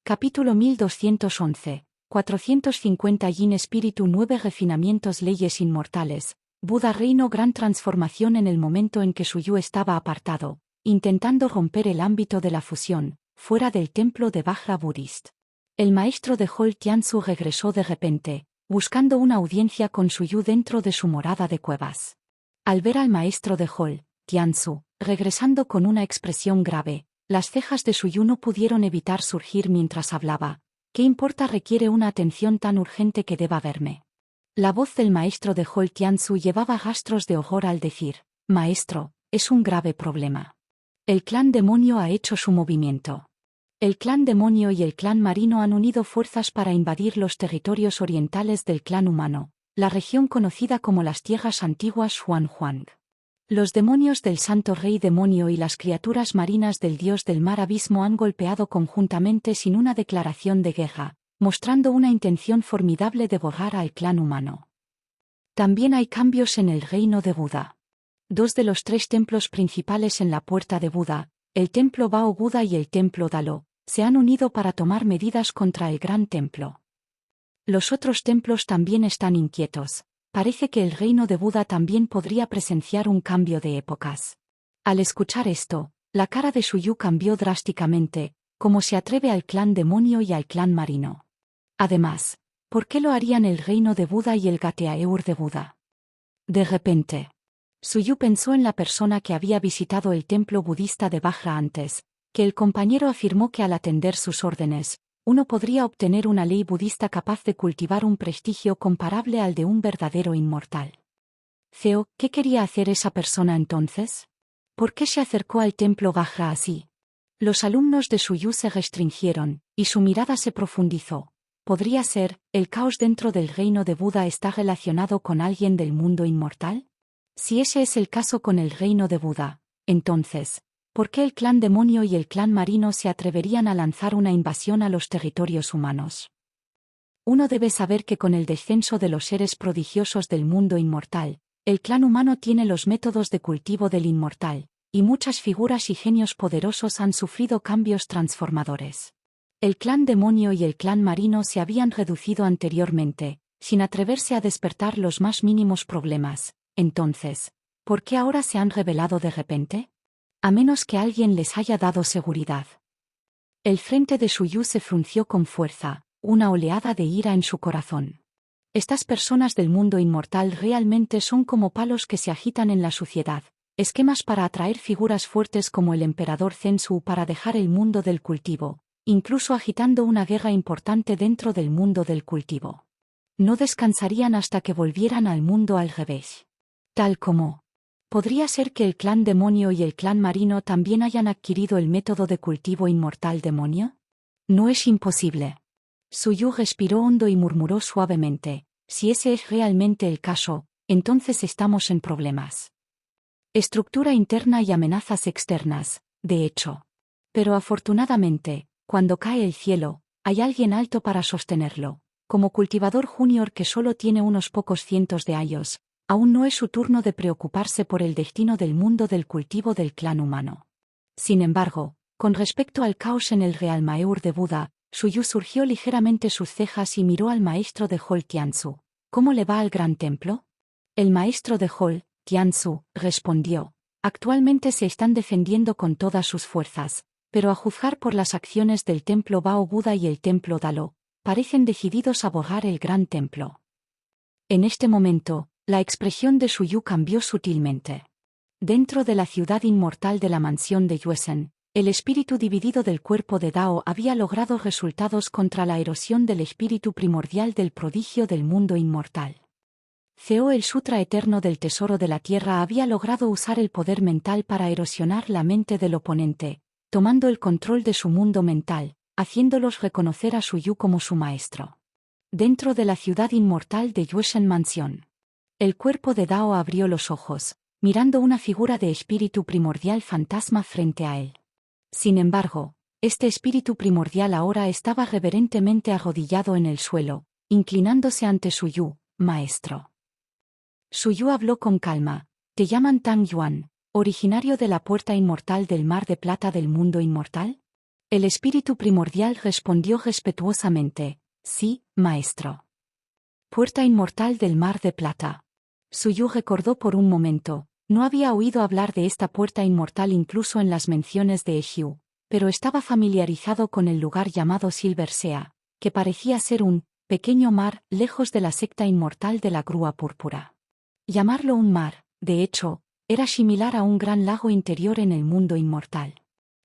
Capítulo 1211. 450 Yin Espíritu 9 Refinamientos Leyes Inmortales. Buda Reino Gran transformación en el momento en que Suyu estaba apartado, intentando romper el ámbito de la fusión, fuera del templo de Vajra Buddhist. El maestro de Hol Tianzu regresó de repente, buscando una audiencia con Suyu dentro de su morada de cuevas. Al ver al maestro de Hol Tianzu, regresando con una expresión grave, las cejas de Suyu no pudieron evitar surgir mientras hablaba. ¿Qué importa? Requiere una atención tan urgente que deba verme. La voz del maestro de Hol Tianzu llevaba rastros de horror al decir: Maestro, es un grave problema. El clan demonio ha hecho su movimiento. El clan demonio y el clan marino han unido fuerzas para invadir los territorios orientales del clan humano, la región conocida como las tierras antiguas Xuanhuang. Los demonios del Santo Rey Demonio y las criaturas marinas del dios del mar Abismo han golpeado conjuntamente sin una declaración de guerra, mostrando una intención formidable de borrar al clan humano. También hay cambios en el reino de Buda. 2 de los 3 templos principales en la puerta de Buda, el templo Bao Buda y el templo Dalo, se han unido para tomar medidas contra el gran templo. Los otros templos también están inquietos. Parece que el reino de Buda también podría presenciar un cambio de épocas. Al escuchar esto, la cara de Suyu cambió drásticamente, como se atreve al clan demonio y al clan marino. Además, ¿por qué lo harían el reino de Buda y el Gateaeur de Buda? De repente, Suyu pensó en la persona que había visitado el templo budista de Vajra antes, que el compañero afirmó que al atender sus órdenes, uno podría obtener una ley budista capaz de cultivar un prestigio comparable al de un verdadero inmortal. Ceo, ¿qué quería hacer esa persona entonces? ¿Por qué se acercó al templo Vajra así? Los alumnos de Suyu se restringieron, y su mirada se profundizó. ¿Podría ser, el caos dentro del reino de Buda está relacionado con alguien del mundo inmortal? Si ese es el caso con el reino de Buda, entonces, ¿por qué el clan demonio y el clan marino se atreverían a lanzar una invasión a los territorios humanos? Uno debe saber que con el descenso de los seres prodigiosos del mundo inmortal, el clan humano tiene los métodos de cultivo del inmortal, y muchas figuras y genios poderosos han sufrido cambios transformadores. El clan demonio y el clan marino se habían reducido anteriormente, sin atreverse a despertar los más mínimos problemas. Entonces, ¿por qué ahora se han revelado de repente? A menos que alguien les haya dado seguridad. El frente de Suyu se frunció con fuerza, una oleada de ira en su corazón. Estas personas del mundo inmortal realmente son como palos que se agitan en la suciedad, esquemas para atraer figuras fuertes como el emperador Zensu para dejar el mundo del cultivo, incluso agitando una guerra importante dentro del mundo del cultivo. No descansarían hasta que volvieran al mundo al revés. Tal como ¿podría ser que el clan demonio y el clan marino también hayan adquirido el método de cultivo inmortal demonio? No es imposible. Suyu respiró hondo y murmuró suavemente: si ese es realmente el caso, entonces estamos en problemas. Estructura interna y amenazas externas, de hecho. Pero afortunadamente, cuando cae el cielo, hay alguien alto para sostenerlo. Como cultivador junior que solo tiene unos pocos cientos de años, aún no es su turno de preocuparse por el destino del mundo del cultivo del clan humano. Sin embargo, con respecto al caos en el Realmaeur de Buda, Suyu surgió ligeramente sus cejas y miró al maestro de Hol Tianzu. ¿Cómo le va al gran templo? El maestro de Hol Tianzu respondió: actualmente se están defendiendo con todas sus fuerzas, pero a juzgar por las acciones del templo Bao Buda y el templo Dalo, parecen decididos a borrar el gran templo. En este momento, la expresión de Suyu cambió sutilmente. Dentro de la ciudad inmortal de la mansión de Yuesen, el espíritu dividido del cuerpo de Dao había logrado resultados contra la erosión del espíritu primordial del prodigio del mundo inmortal. Ceo, el sutra eterno del tesoro de la tierra, había logrado usar el poder mental para erosionar la mente del oponente, tomando el control de su mundo mental, haciéndolos reconocer a Suyu como su maestro. Dentro de la ciudad inmortal de Yuesen Mansión, el cuerpo de Dao abrió los ojos, mirando una figura de espíritu primordial fantasma frente a él. Sin embargo, este espíritu primordial ahora estaba reverentemente arrodillado en el suelo, inclinándose ante Suyu: maestro. Suyu habló con calma: ¿te llaman Tang Yuan, originario de la puerta inmortal del mar de plata del mundo inmortal? El espíritu primordial respondió respetuosamente, sí, maestro. Puerta inmortal del mar de plata. Suyu recordó por un momento, no había oído hablar de esta puerta inmortal incluso en las menciones de Eshiu, pero estaba familiarizado con el lugar llamado Silver Sea, que parecía ser un pequeño mar lejos de la secta inmortal de la grúa púrpura. Llamarlo un mar, de hecho, era similar a un gran lago interior en el mundo inmortal.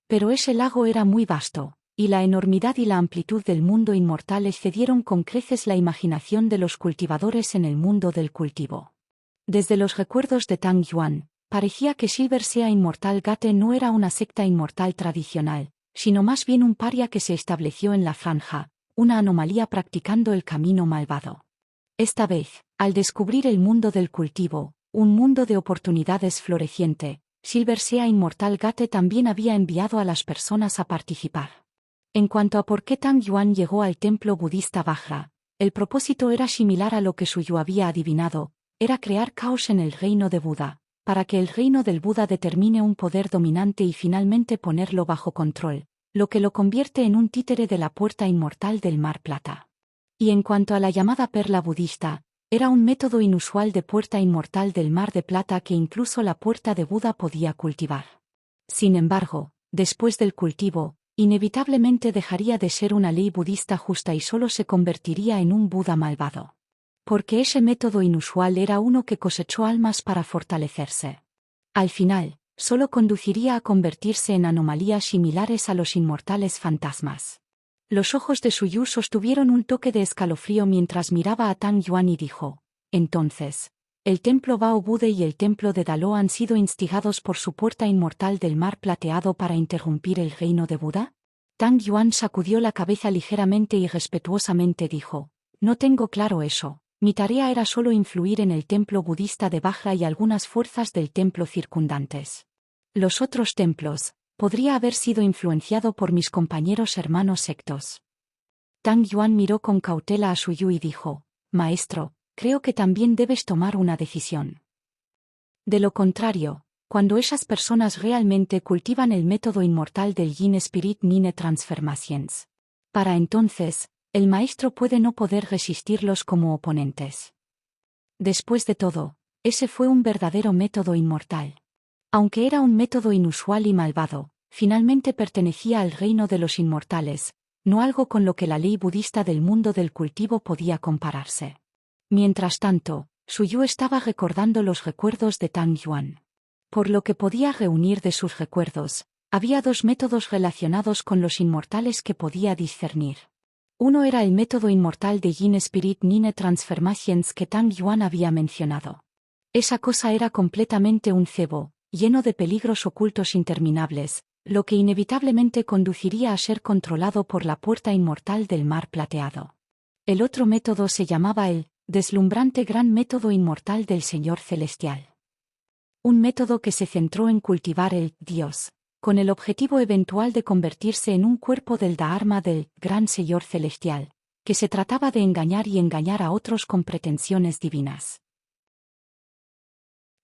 Pero ese lago era muy vasto, y la enormidad y la amplitud del mundo inmortal excedieron con creces la imaginación de los cultivadores en el mundo del cultivo. Desde los recuerdos de Tang Yuan, parecía que Silver Sea Inmortal Gate no era una secta inmortal tradicional, sino más bien un paria que se estableció en la franja, una anomalía practicando el camino malvado. Esta vez, al descubrir el mundo del cultivo, un mundo de oportunidades floreciente, Silver Sea Inmortal Gate también había enviado a las personas a participar. En cuanto a por qué Tang Yuan llegó al templo budista Vajra, el propósito era similar a lo que Suyu había adivinado, era crear caos en el reino de Buda, para que el reino del Buda determine un poder dominante y finalmente ponerlo bajo control, lo que lo convierte en un títere de la puerta inmortal del Mar Plata. Y en cuanto a la llamada perla budista, era un método inusual de puerta inmortal del Mar de Plata que incluso la puerta de Buda podía cultivar. Sin embargo, después del cultivo, inevitablemente dejaría de ser una ley budista justa y solo se convertiría en un Buda malvado. Porque ese método inusual era uno que cosechó almas para fortalecerse. Al final, solo conduciría a convertirse en anomalías similares a los inmortales fantasmas. Los ojos de Suyu sostuvieron un toque de escalofrío mientras miraba a Tang Yuan y dijo, entonces, ¿el templo Bao Bude y el templo de Dalo han sido instigados por su puerta inmortal del mar plateado para interrumpir el reino de Buda? Tang Yuan sacudió la cabeza ligeramente y respetuosamente dijo, no tengo claro eso. Mi tarea era solo influir en el templo budista de Vajra y algunas fuerzas del templo circundantes. Los otros templos, podría haber sido influenciado por mis compañeros hermanos sectos. Tang Yuan miró con cautela a Suyu y dijo, maestro, creo que también debes tomar una decisión. De lo contrario, cuando esas personas realmente cultivan el método inmortal del Yin Spirit Nine Transformations. Para entonces, el maestro puede no poder resistirlos como oponentes. Después de todo, ese fue un verdadero método inmortal. Aunque era un método inusual y malvado, finalmente pertenecía al reino de los inmortales, no algo con lo que la ley budista del mundo del cultivo podía compararse. Mientras tanto, Suyu estaba recordando los recuerdos de Tang Yuan. Por lo que podía reunir de sus recuerdos, había dos métodos relacionados con los inmortales que podía discernir. Uno era el método inmortal de Yin Spirit Nine Transformations que Tang Yuan había mencionado. Esa cosa era completamente un cebo, lleno de peligros ocultos interminables, lo que inevitablemente conduciría a ser controlado por la puerta inmortal del mar plateado. El otro método se llamaba el deslumbrante gran método inmortal del Señor Celestial. Un método que se centró en cultivar el Dios, con el objetivo eventual de convertirse en un cuerpo del Dharma del Gran Señor Celestial, que se trataba de engañar y engañar a otros con pretensiones divinas.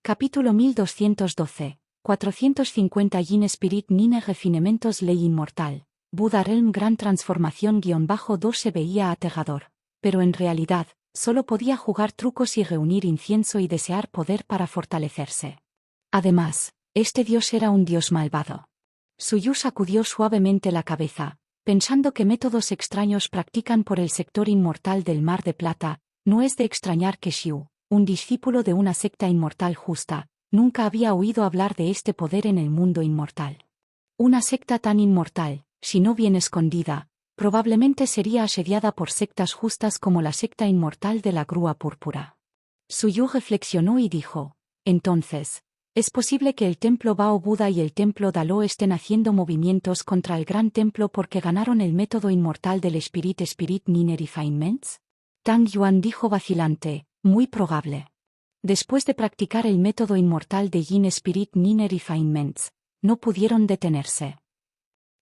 Capítulo 1212. 450 Yin Spirit Nine Refinementos Ley Inmortal. Buda Realm Gran Transformación -2 se veía aterrador, pero en realidad, solo podía jugar trucos y reunir incienso y desear poder para fortalecerse. Además, este dios era un dios malvado. Suyu sacudió suavemente la cabeza, pensando que métodos extraños practican por el sector inmortal del Mar de Plata. No es de extrañar que Xiu, un discípulo de una secta inmortal justa, nunca había oído hablar de este poder en el mundo inmortal. Una secta tan inmortal, si no bien escondida, probablemente sería asediada por sectas justas como la secta inmortal de la grúa púrpura. Suyu reflexionó y dijo, entonces, es posible que el templo Bao Buda y el templo Dalo estén haciendo movimientos contra el gran templo porque ganaron el método inmortal del Spirit Nine Refinements. Tang Yuan dijo vacilante, muy probable. Después de practicar el método inmortal de Yin Spirit Nine Refinements, no pudieron detenerse.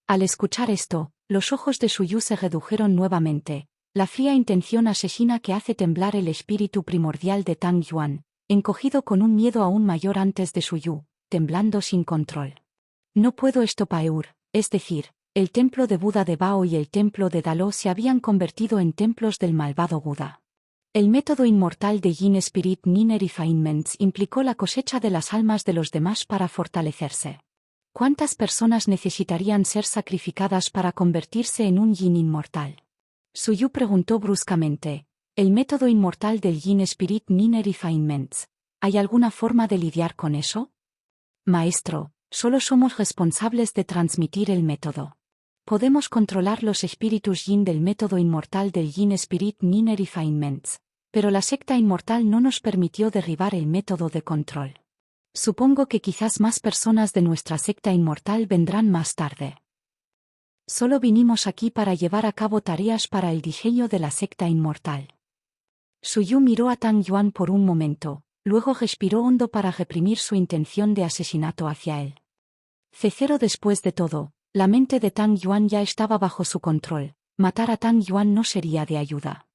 Al escuchar esto, los ojos de Suyu se redujeron nuevamente, la fría intención asesina que hace temblar el espíritu primordial de Tang Yuan, encogido con un miedo aún mayor antes de Suyu, temblando sin control. No puedo estopar, es decir, El templo de Buda de Bao y el templo de Dalo se habían convertido en templos del malvado Buda. El método inmortal de Yin Spirit Nine Refinements implicó la cosecha de las almas de los demás para fortalecerse. ¿Cuántas personas necesitarían ser sacrificadas para convertirse en un Yin inmortal? Suyu preguntó bruscamente. El método inmortal del Yin Spirit Nine Refinements. ¿Hay alguna forma de lidiar con eso? Maestro, solo somos responsables de transmitir el método. Podemos controlar los espíritus Yin del método inmortal del Yin Spirit Nine Refinements, pero la secta inmortal no nos permitió derribar el método de control. Supongo que quizás más personas de nuestra secta inmortal vendrán más tarde. Solo vinimos aquí para llevar a cabo tareas para el diseño de la secta inmortal. Suyu miró a Tang Yuan por un momento, luego respiró hondo para reprimir su intención de asesinato hacia él. C0 Después de todo, la mente de Tang Yuan ya estaba bajo su control. Matar a Tang Yuan no sería de ayuda.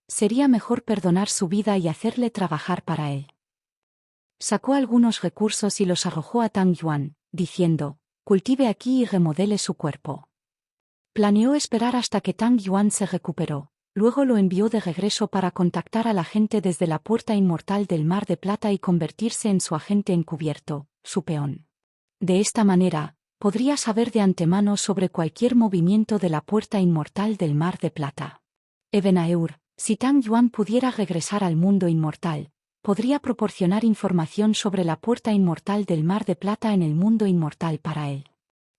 Sería mejor perdonar su vida y hacerle trabajar para él. Sacó algunos recursos y los arrojó a Tang Yuan, diciendo, cultive aquí y remodele su cuerpo. Planeó esperar hasta que Tang Yuan se recuperó, luego lo envió de regreso para contactar a la gente desde la puerta inmortal del Mar de Plata y convertirse en su agente encubierto, su peón. De esta manera, podría saber de antemano sobre cualquier movimiento de la puerta inmortal del Mar de Plata. Ebenaeur, si Tang Yuan pudiera regresar al mundo inmortal, podría proporcionar información sobre la puerta inmortal del Mar de Plata en el mundo inmortal para él.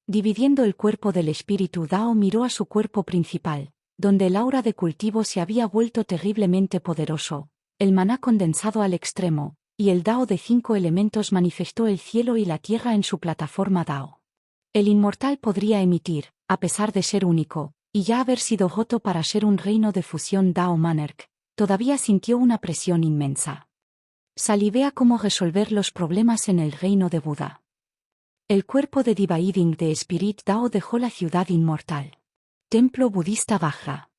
Dividiendo el cuerpo del espíritu Dao miró a su cuerpo principal, donde el aura de cultivo se había vuelto terriblemente poderoso, el maná condensado al extremo, y el Dao de 5 elementos manifestó el cielo y la tierra en su plataforma Dao. El inmortal podría emitir, a pesar de ser único, y ya haber sido roto para ser un reino de fusión Dao Manerk, todavía sintió una presión inmensa. Salivea cómo resolver los problemas en el reino de Buda. El cuerpo de Dividing de Spirit Dao dejó la ciudad inmortal. Templo budista Vajra.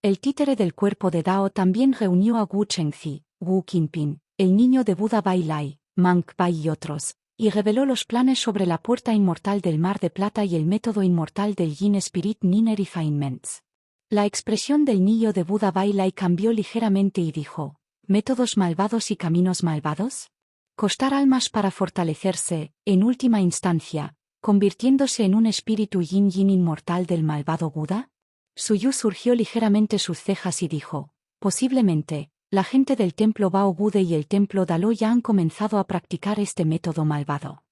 El títere del cuerpo de Dao también reunió a Wu Chengzi, Wu Qinpin, el niño de Buda Bai Lai, Mank Bai y otros, y reveló los planes sobre la puerta inmortal del Mar de Plata y el método inmortal del Yin Spirit Nine Refinements. La expresión del niño de Buda Bai Lai cambió ligeramente y dijo, ¿métodos malvados y caminos malvados? Costar almas para fortalecerse, en última instancia, convirtiéndose en un espíritu yin inmortal del malvado Buda. Suyu surgió ligeramente sus cejas y dijo, posiblemente, la gente del templo Bao Bude y el templo Dalo ya han comenzado a practicar este método malvado.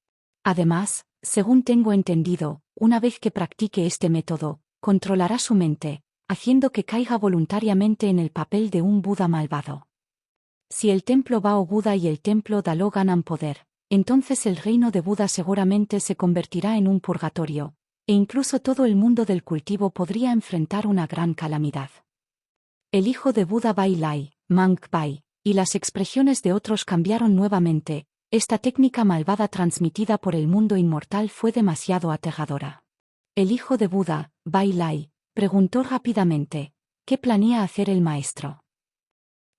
Además, según tengo entendido, una vez que practique este método, controlará su mente, haciendo que caiga voluntariamente en el papel de un Buda malvado. Si el templo Bao Buda y el templo Dalo ganan poder, entonces el reino de Buda seguramente se convertirá en un purgatorio, e incluso todo el mundo del cultivo podría enfrentar una gran calamidad. El hijo de Buda Bai Lai, Mank Bai, y las expresiones de otros cambiaron nuevamente. Esta técnica malvada transmitida por el mundo inmortal fue demasiado aterradora. El hijo de Buda, Bai Lai, preguntó rápidamente, ¿qué planea hacer el maestro?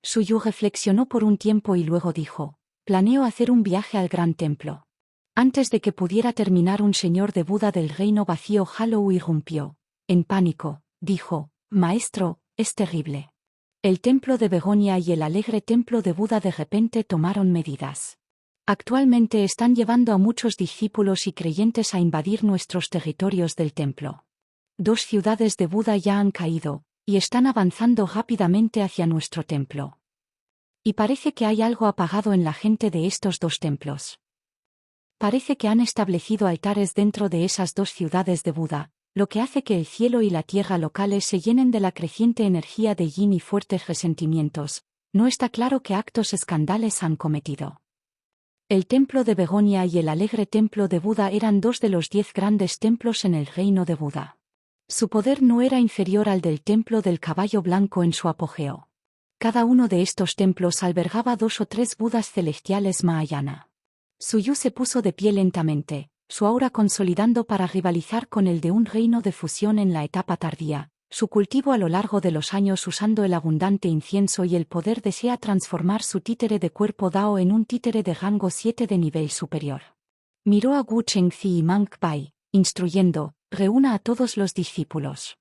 Suyu reflexionó por un tiempo y luego dijo, planeo hacer un viaje al gran templo. Antes de que pudiera terminar, un señor de Buda del reino vacío Hallou irrumpió. En pánico, dijo, maestro, es terrible. El templo de Begonia y el alegre templo de Buda de repente tomaron medidas. Actualmente están llevando a muchos discípulos y creyentes a invadir nuestros territorios del templo. 2 ciudades de Buda ya han caído, y están avanzando rápidamente hacia nuestro templo. Y parece que hay algo apagado en la gente de estos 2 templos. Parece que han establecido altares dentro de esas 2 ciudades de Buda, lo que hace que el cielo y la tierra locales se llenen de la creciente energía de yin y fuertes resentimientos. No está claro qué actos escandales han cometido. El templo de Begonia y el alegre templo de Buda eran 2 de los 10 grandes templos en el reino de Buda. Su poder no era inferior al del templo del caballo blanco en su apogeo. Cada uno de estos templos albergaba 2 o 3 Budas celestiales Mahayana. Suyu se puso de pie lentamente, su aura consolidando para rivalizar con el de un reino de fusión en la etapa tardía. Su cultivo a lo largo de los años usando el abundante incienso y el poder desea transformar su títere de cuerpo Dao en un títere de rango 7 de nivel superior. Miró a Wu Chengzi y Mank Bai, instruyendo, reúna a todos los discípulos.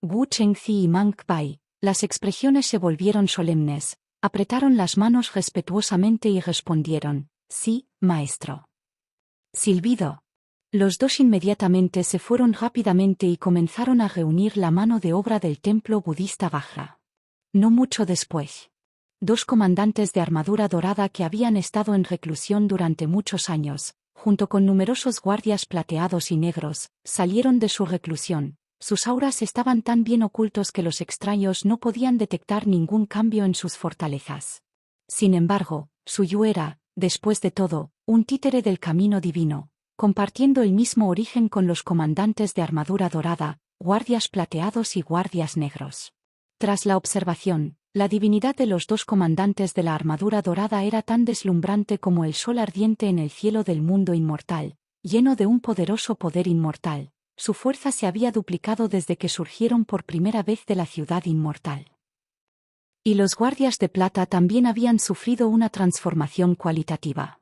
Wu Chengzi y Mang Bai, las expresiones se volvieron solemnes, apretaron las manos respetuosamente y respondieron, sí, maestro. Silbido. Los dos inmediatamente se fueron rápidamente y comenzaron a reunir la mano de obra del templo budista Vajra. No mucho después. Dos comandantes de armadura dorada que habían estado en reclusión durante muchos años, junto con numerosos guardias plateados y negros, salieron de su reclusión. Sus auras estaban tan bien ocultos que los extraños no podían detectar ningún cambio en sus fortalezas. Sin embargo, Suyu era, después de todo, un títere del camino divino, compartiendo el mismo origen con los comandantes de armadura dorada, guardias plateados y guardias negros. Tras la observación, la divinidad de los dos comandantes de la armadura dorada era tan deslumbrante como el sol ardiente en el cielo del mundo inmortal, lleno de un poderoso poder inmortal. Su fuerza se había duplicado desde que surgieron por primera vez de la ciudad inmortal. Y los guardias de plata también habían sufrido una transformación cualitativa.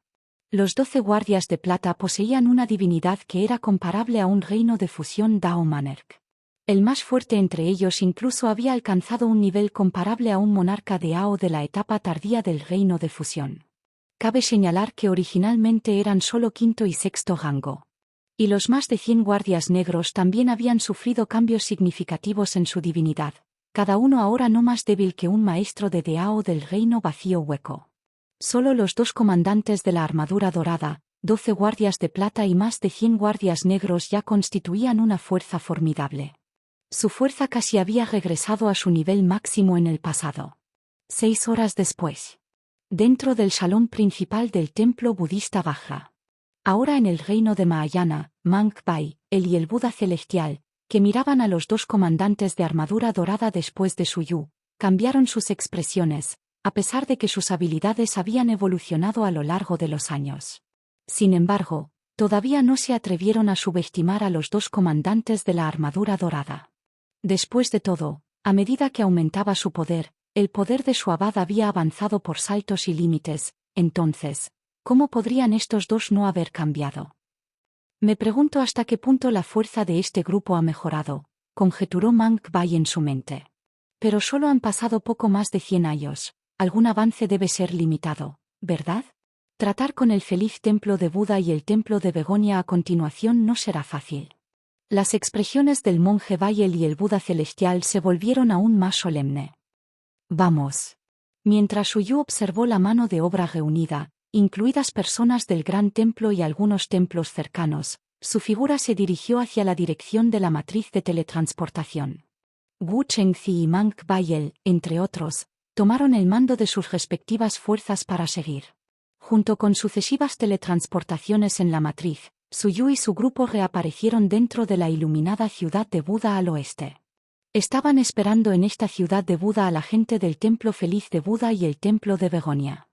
Los 12 guardias de plata poseían una divinidad que era comparable a un reino de fusión Dao Manerk. El más fuerte entre ellos incluso había alcanzado un nivel comparable a un monarca de Ao de la etapa tardía del reino de fusión. Cabe señalar que originalmente eran solo quinto y sexto rango. Y los más de 100 guardias negros también habían sufrido cambios significativos en su divinidad, cada uno ahora no más débil que un maestro de Dao del reino vacío hueco. Solo los dos comandantes de la armadura dorada, 12 guardias de plata y más de 100 guardias negros ya constituían una fuerza formidable. Su fuerza casi había regresado a su nivel máximo en el pasado. 6 horas después. Dentro del salón principal del templo budista Vajra. Ahora en el reino de Mahayana, Mang Bai, él y el Buda celestial, que miraban a los dos comandantes de armadura dorada después de Suyu, cambiaron sus expresiones, a pesar de que sus habilidades habían evolucionado a lo largo de los años. Sin embargo, todavía no se atrevieron a subestimar a los dos comandantes de la armadura dorada. Después de todo, a medida que aumentaba su poder, el poder de su abad había avanzado por saltos y límites. Entonces, ¿cómo podrían estos dos no haber cambiado? Me pregunto hasta qué punto la fuerza de este grupo ha mejorado, conjeturó Mang Bai en su mente. Pero solo han pasado poco más de 100 años, algún avance debe ser limitado, ¿verdad? Tratar con el feliz templo de Buda y el templo de Begonia a continuación no será fácil. Las expresiones del monje Bayel y el Buda celestial se volvieron aún más solemne. Vamos. Mientras Suyu observó la mano de obra reunida, incluidas personas del gran templo y algunos templos cercanos, su figura se dirigió hacia la dirección de la matriz de teletransportación. Wu Chengzi y Mang Bayel, entre otros, tomaron el mando de sus respectivas fuerzas para seguir. Junto con sucesivas teletransportaciones en la matriz, Suyu y su grupo reaparecieron dentro de la iluminada ciudad de Buda al oeste. Estaban esperando en esta ciudad de Buda a la gente del templo feliz de Buda y el templo de Begonia.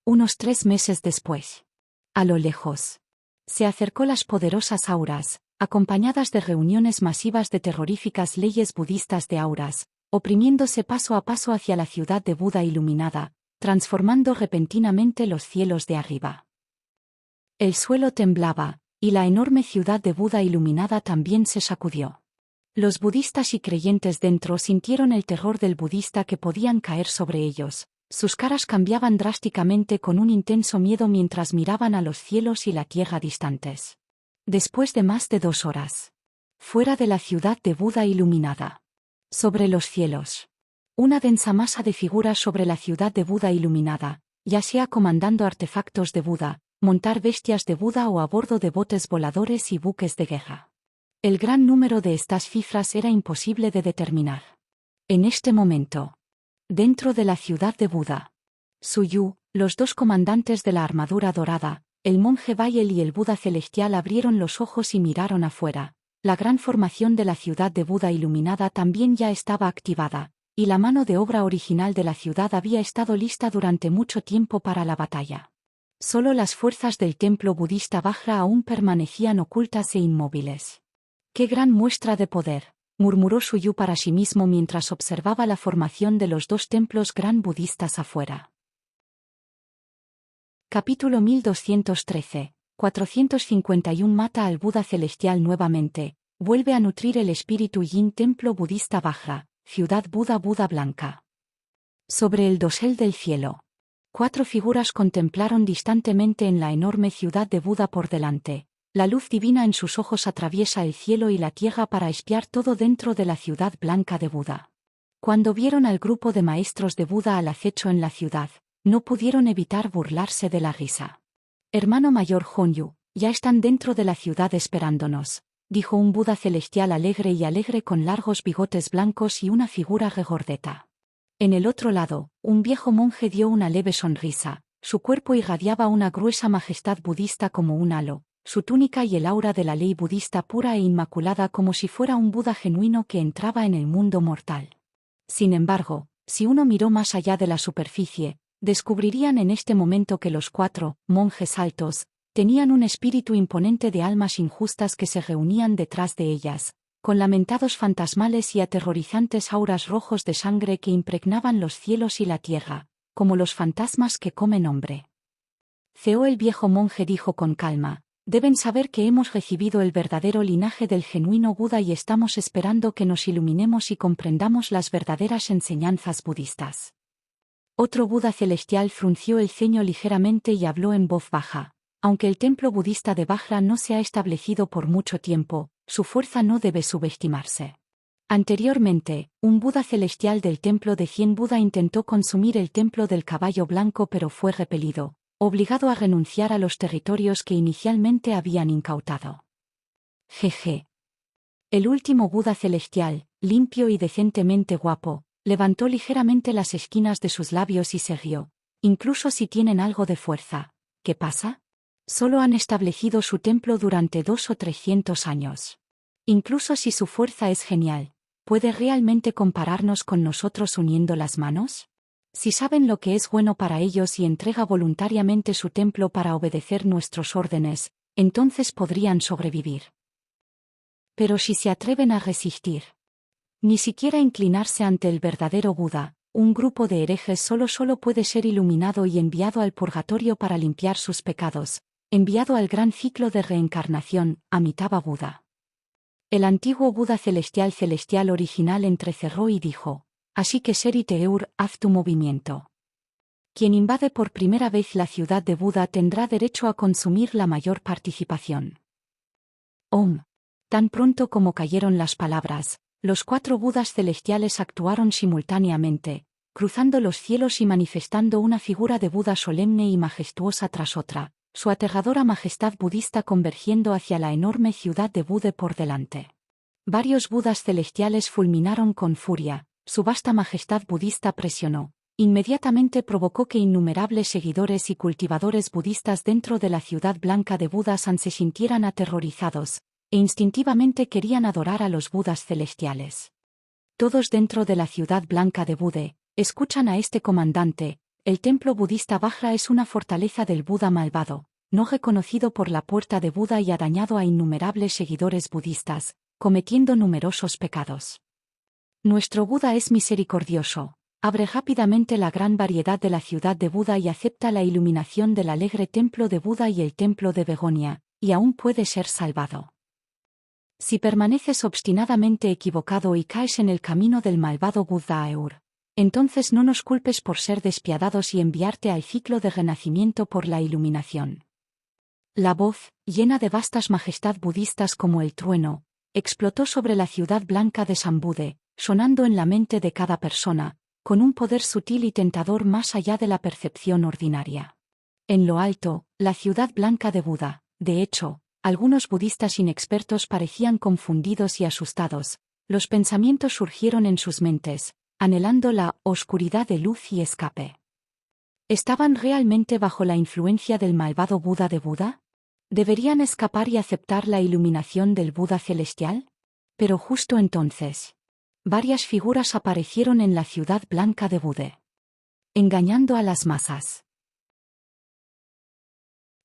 Unos 3 meses después. A lo lejos. Se acercó las poderosas auras, acompañadas de reuniones masivas de terroríficas leyes budistas de auras, oprimiéndose paso a paso hacia la ciudad de Buda iluminada, transformando repentinamente los cielos de arriba. El suelo temblaba, y la enorme ciudad de Buda iluminada también se sacudió. Los budistas y creyentes dentro sintieron el terror del budista que podían caer sobre ellos. Sus caras cambiaban drásticamente con un intenso miedo mientras miraban a los cielos y la tierra distantes. Después de más de 2 horas. Fuera de la ciudad de Buda iluminada. Sobre los cielos. Una densa masa de figuras sobre la ciudad de Buda iluminada, ya sea comandando artefactos de Buda, montar bestias de Buda o a bordo de botes voladores y buques de guerra. El gran número de estas cifras era imposible de determinar. En este momento. Dentro de la ciudad de Buda. Suyu, los dos comandantes de la armadura dorada, el monje Bayel y el Buda celestial abrieron los ojos y miraron afuera. La gran formación de la ciudad de Buda iluminada también ya estaba activada, y la mano de obra original de la ciudad había estado lista durante mucho tiempo para la batalla. Solo las fuerzas del templo budista Vajra aún permanecían ocultas e inmóviles. ¡Qué gran muestra de poder!, murmuró Suyu para sí mismo mientras observaba la formación de los dos templos gran budistas afuera. Capítulo 1213. 451 Mata al Buda celestial nuevamente. vuelve a nutrir el espíritu Yin Templo Budista Vajra, Ciudad Buda Blanca. Sobre el dosel del cielo. 4 figuras contemplaron distantemente en la enorme ciudad de Buda por delante. La luz divina en sus ojos atraviesa el cielo y la tierra para espiar todo dentro de la ciudad blanca de Buda. Cuando vieron al grupo de maestros de Buda al acecho en la ciudad, no pudieron evitar burlarse de la risa. Hermano mayor Honyu, ya están dentro de la ciudad esperándonos, dijo un Buda celestial alegre con largos bigotes blancos y una figura regordeta. En el otro lado, un viejo monje dio una leve sonrisa, su cuerpo irradiaba una gruesa majestad budista como un halo, su túnica y el aura de la ley budista pura e inmaculada como si fuera un Buda genuino que entraba en el mundo mortal. Sin embargo, si uno miró más allá de la superficie, descubrirían en este momento que los 4 monjes altos tenían un espíritu imponente de almas injustas que se reunían detrás de ellas, con lamentados fantasmales y aterrorizantes auras rojos de sangre que impregnaban los cielos y la tierra, como los fantasmas que comen hombre. Ceo el viejo monje dijo con calma, deben saber que hemos recibido el verdadero linaje del genuino Buda y estamos esperando que nos iluminemos y comprendamos las verdaderas enseñanzas budistas. Otro Buda celestial frunció el ceño ligeramente y habló en voz baja. Aunque el templo budista de Vajra no se ha establecido por mucho tiempo, su fuerza no debe subestimarse. Anteriormente, un Buda celestial del templo de 100 Buda intentó consumir el templo del caballo blanco pero fue repelido, obligado a renunciar a los territorios que inicialmente habían incautado. Jeje. El último Buda celestial, limpio y decentemente guapo, levantó ligeramente las esquinas de sus labios y se rió. Incluso si tienen algo de fuerza, ¿qué pasa? Solo han establecido su templo durante 200 o 300 años. Incluso si su fuerza es genial, ¿puede realmente compararnos con nosotros uniendo las manos? Si saben lo que es bueno para ellos y entrega voluntariamente su templo para obedecer nuestros órdenes, entonces podrían sobrevivir. Pero si se atreven a resistir, ni siquiera inclinarse ante el verdadero Buda, un grupo de herejes solo puede ser iluminado y enviado al purgatorio para limpiar sus pecados, enviado al gran ciclo de reencarnación, Amitabha Buda. El antiguo Buda celestial original entrecerró y dijo, así que Seri-Teur, haz tu movimiento. Quien invade por primera vez la ciudad de Buda tendrá derecho a consumir la mayor participación. Om. Tan pronto como cayeron las palabras, los 4 Budas celestiales actuaron simultáneamente, cruzando los cielos y manifestando una figura de Buda solemne y majestuosa tras otra, su aterradora majestad budista convergiendo hacia la enorme ciudad de Bude por delante. Varios Budas celestiales fulminaron con furia, su vasta majestad budista presionó. Inmediatamente provocó que innumerables seguidores y cultivadores budistas dentro de la ciudad blanca de Budasan se sintieran aterrorizados, e instintivamente querían adorar a los Budas celestiales. Todos dentro de la ciudad blanca de Bude, escuchan a este comandante. El templo budista Vajra es una fortaleza del Buda malvado, no reconocido por la puerta de Buda y ha dañado a innumerables seguidores budistas, cometiendo numerosos pecados. Nuestro Buda es misericordioso, abre rápidamente la gran variedad de la ciudad de Buda y acepta la iluminación del alegre templo de Buda y el templo de Begonia, y aún puede ser salvado. Si permaneces obstinadamente equivocado y caes en el camino del malvado Buda Eur, entonces no nos culpes por ser despiadados y enviarte al ciclo de renacimiento por la iluminación. La voz, llena de vastas majestad budistas como el trueno, explotó sobre la ciudad blanca de Sambude, sonando en la mente de cada persona, con un poder sutil y tentador más allá de la percepción ordinaria. En lo alto, la ciudad blanca de Buda, de hecho, algunos budistas inexpertos parecían confundidos y asustados, los pensamientos surgieron en sus mentes, anhelando la oscuridad de luz y escape. ¿Estaban realmente bajo la influencia del malvado Buda de Buda? ¿Deberían escapar y aceptar la iluminación del Buda celestial? Pero justo entonces, varias figuras aparecieron en la ciudad blanca de Bude, engañando a las masas.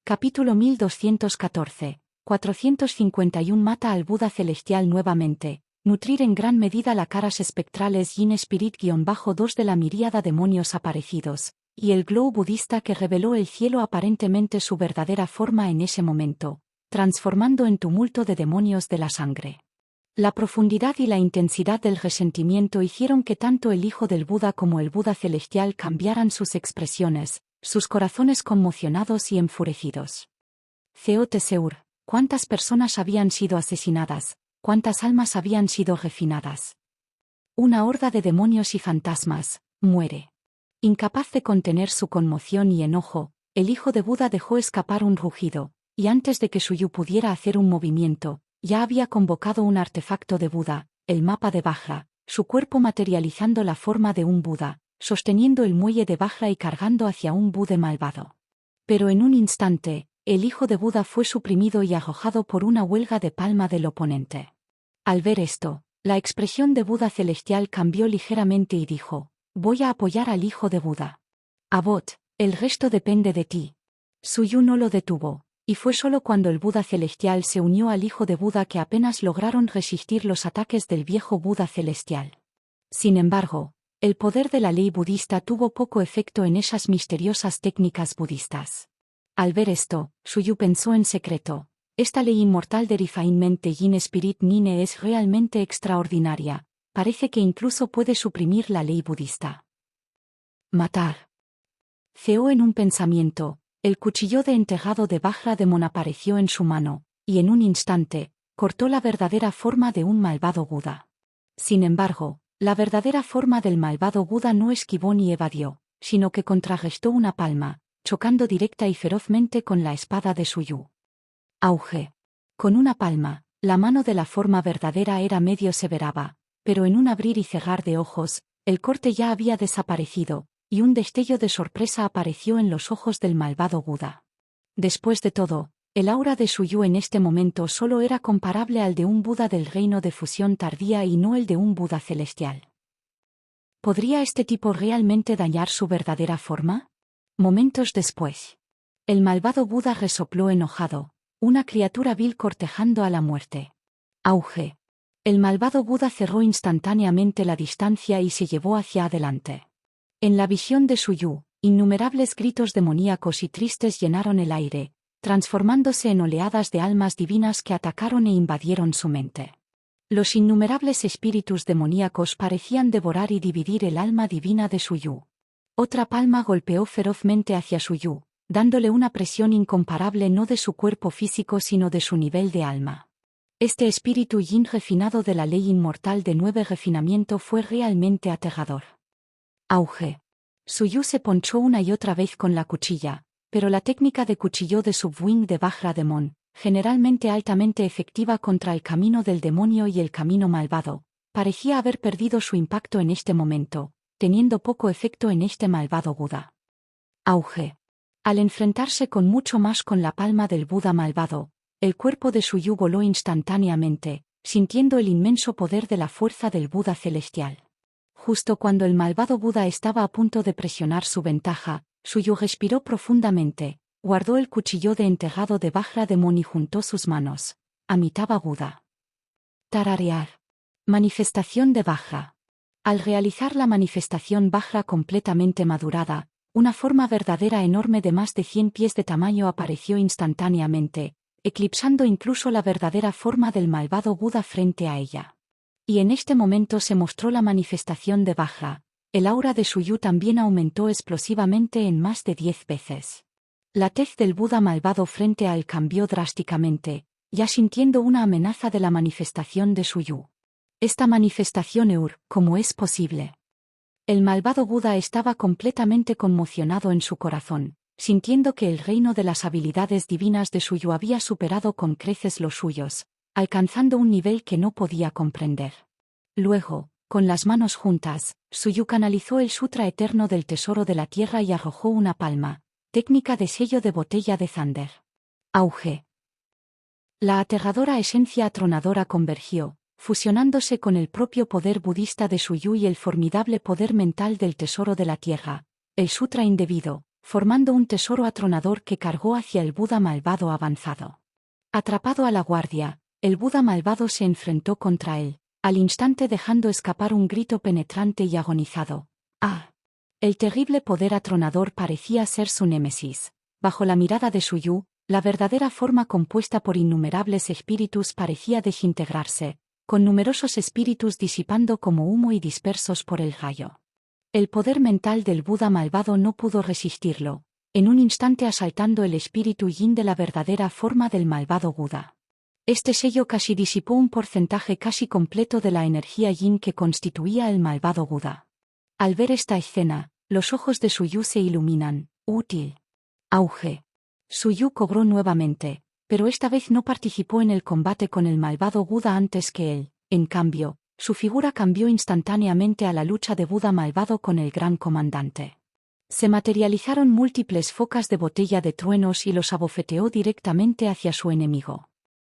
Capítulo 1214. 451 Mata al Buda celestial nuevamente. Nutrir en gran medida la caras espectrales Yin Spirit-2 de la miríada demonios aparecidos, y el glow budista que reveló el cielo aparentemente su verdadera forma en ese momento, transformando en tumulto de demonios de la sangre. La profundidad y la intensidad del resentimiento hicieron que tanto el hijo del Buda como el Buda celestial cambiaran sus expresiones, sus corazones conmocionados y enfurecidos. Teoseur, ¿cuántas personas habían sido asesinadas? ¿Cuántas almas habían sido refinadas? Una horda de demonios y fantasmas, muere. Incapaz de contener su conmoción y enojo, el hijo de Buda dejó escapar un rugido, y antes de que Suyu pudiera hacer un movimiento, ya había convocado un artefacto de Buda, el mapa de Vajra, su cuerpo materializando la forma de un Buda, sosteniendo el muelle de Vajra y cargando hacia un Buda malvado. Pero en un instante, el hijo de Buda fue suprimido y arrojado por una huelga de palma del oponente. Al ver esto, la expresión de Buda celestial cambió ligeramente y dijo: voy a apoyar al hijo de Buda. Abot, el resto depende de ti. Suyu no lo detuvo, y fue solo cuando el Buda celestial se unió al hijo de Buda que apenas lograron resistir los ataques del viejo Buda celestial. Sin embargo, el poder de la ley budista tuvo poco efecto en esas misteriosas técnicas budistas. Al ver esto, Suyu pensó en secreto: esta ley inmortal de Refinement Yin Spirit Nine es realmente extraordinaria, parece que incluso puede suprimir la ley budista. Matar. Ceó en un pensamiento. El cuchillo de enterrado de Vajra Demon apareció en su mano, y en un instante, cortó la verdadera forma de un malvado Buda. Sin embargo, la verdadera forma del malvado Buda no esquivó ni evadió, sino que contrarrestó una palma, chocando directa y ferozmente con la espada de Suyu. Auge. Con una palma, la mano de la forma verdadera era medio severaba, pero en un abrir y cerrar de ojos, el corte ya había desaparecido, y un destello de sorpresa apareció en los ojos del malvado Buda. Después de todo, el aura de Suyu en este momento solo era comparable al de un Buda del reino de fusión tardía y no el de un Buda celestial. ¿Podría este tipo realmente dañar su verdadera forma? Momentos después. El malvado Buda resopló enojado, una criatura vil cortejando a la muerte. Auge. El malvado Buda cerró instantáneamente la distancia y se llevó hacia adelante. En la visión de Suyu, innumerables gritos demoníacos y tristes llenaron el aire, transformándose en oleadas de almas divinas que atacaron e invadieron su mente. Los innumerables espíritus demoníacos parecían devorar y dividir el alma divina de Suyu. Otra palma golpeó ferozmente hacia Suyu, dándole una presión incomparable no de su cuerpo físico sino de su nivel de alma. Este espíritu yin refinado de la ley inmortal de 9 refinamiento fue realmente aterrador. Auge. Suyu se ponchó una y otra vez con la cuchilla, pero la técnica de cuchillo de Subwing de Vajra Demon, generalmente altamente efectiva contra el camino del demonio y el camino malvado, parecía haber perdido su impacto en este momento, teniendo poco efecto en este malvado Buda. Auge. Al enfrentarse con mucho más con la palma del Buda malvado, el cuerpo de Suyu voló instantáneamente, sintiendo el inmenso poder de la fuerza del Buda celestial. Justo cuando el malvado Buda estaba a punto de presionar su ventaja, Suyu respiró profundamente, guardó el cuchillo de enterrado de Vajra Demon y juntó sus manos. Amitabha Buda. Tararear. Manifestación de Vajra. Al realizar la manifestación Vajra completamente madurada, una forma verdadera enorme de más de 100 pies de tamaño apareció instantáneamente, eclipsando incluso la verdadera forma del malvado Buda frente a ella. Y en este momento se mostró la manifestación de Vajra. El aura de Suyu también aumentó explosivamente en más de 10 veces. La tez del Buda malvado frente a él cambió drásticamente, ya sintiendo una amenaza de la manifestación de Suyu. Esta manifestación ¿cómo es posible? El malvado Buda estaba completamente conmocionado en su corazón, sintiendo que el reino de las habilidades divinas de Suyu había superado con creces los suyos, alcanzando un nivel que no podía comprender. Luego, con las manos juntas, Suyu canalizó el sutra eterno del tesoro de la tierra y arrojó una palma, técnica de sello de botella de Zander. Auge. La aterradora esencia atronadora convergió, fusionándose con el propio poder budista de Suyu y el formidable poder mental del tesoro de la tierra, el sutra indebido, formando un tesoro atronador que cargó hacia el Buda malvado avanzado. Atrapado a la guardia, el Buda malvado se enfrentó contra él, al instante dejando escapar un grito penetrante y agonizado. ¡Ah! El terrible poder atronador parecía ser su némesis. Bajo la mirada de Suyu, la verdadera forma compuesta por innumerables espíritus parecía desintegrarse, con numerosos espíritus disipando como humo y dispersos por el rayo. El poder mental del Buda malvado no pudo resistirlo, en un instante asaltando el espíritu yin de la verdadera forma del malvado Buda. Este sello casi disipó un porcentaje casi completo de la energía yin que constituía el malvado Buda. Al ver esta escena, los ojos de Suyu se iluminan. Útil. Auge. Suyu cobró nuevamente, pero esta vez no participó en el combate con el malvado Buda antes que él. En cambio, su figura cambió instantáneamente a la lucha de Buda malvado con el gran comandante. Se materializaron múltiples focas de botella de truenos y los abofeteó directamente hacia su enemigo.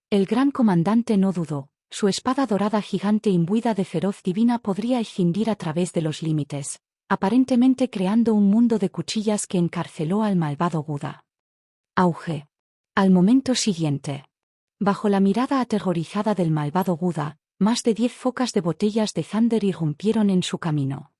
El gran comandante no dudó, su espada dorada gigante imbuida de feroz divina podría escindir a través de los límites, aparentemente creando un mundo de cuchillas que encarceló al malvado Buda. Auge. Al momento siguiente. Bajo la mirada aterrorizada del malvado Buda, más de 10 focas de botellas de Thunder irrumpieron en su camino.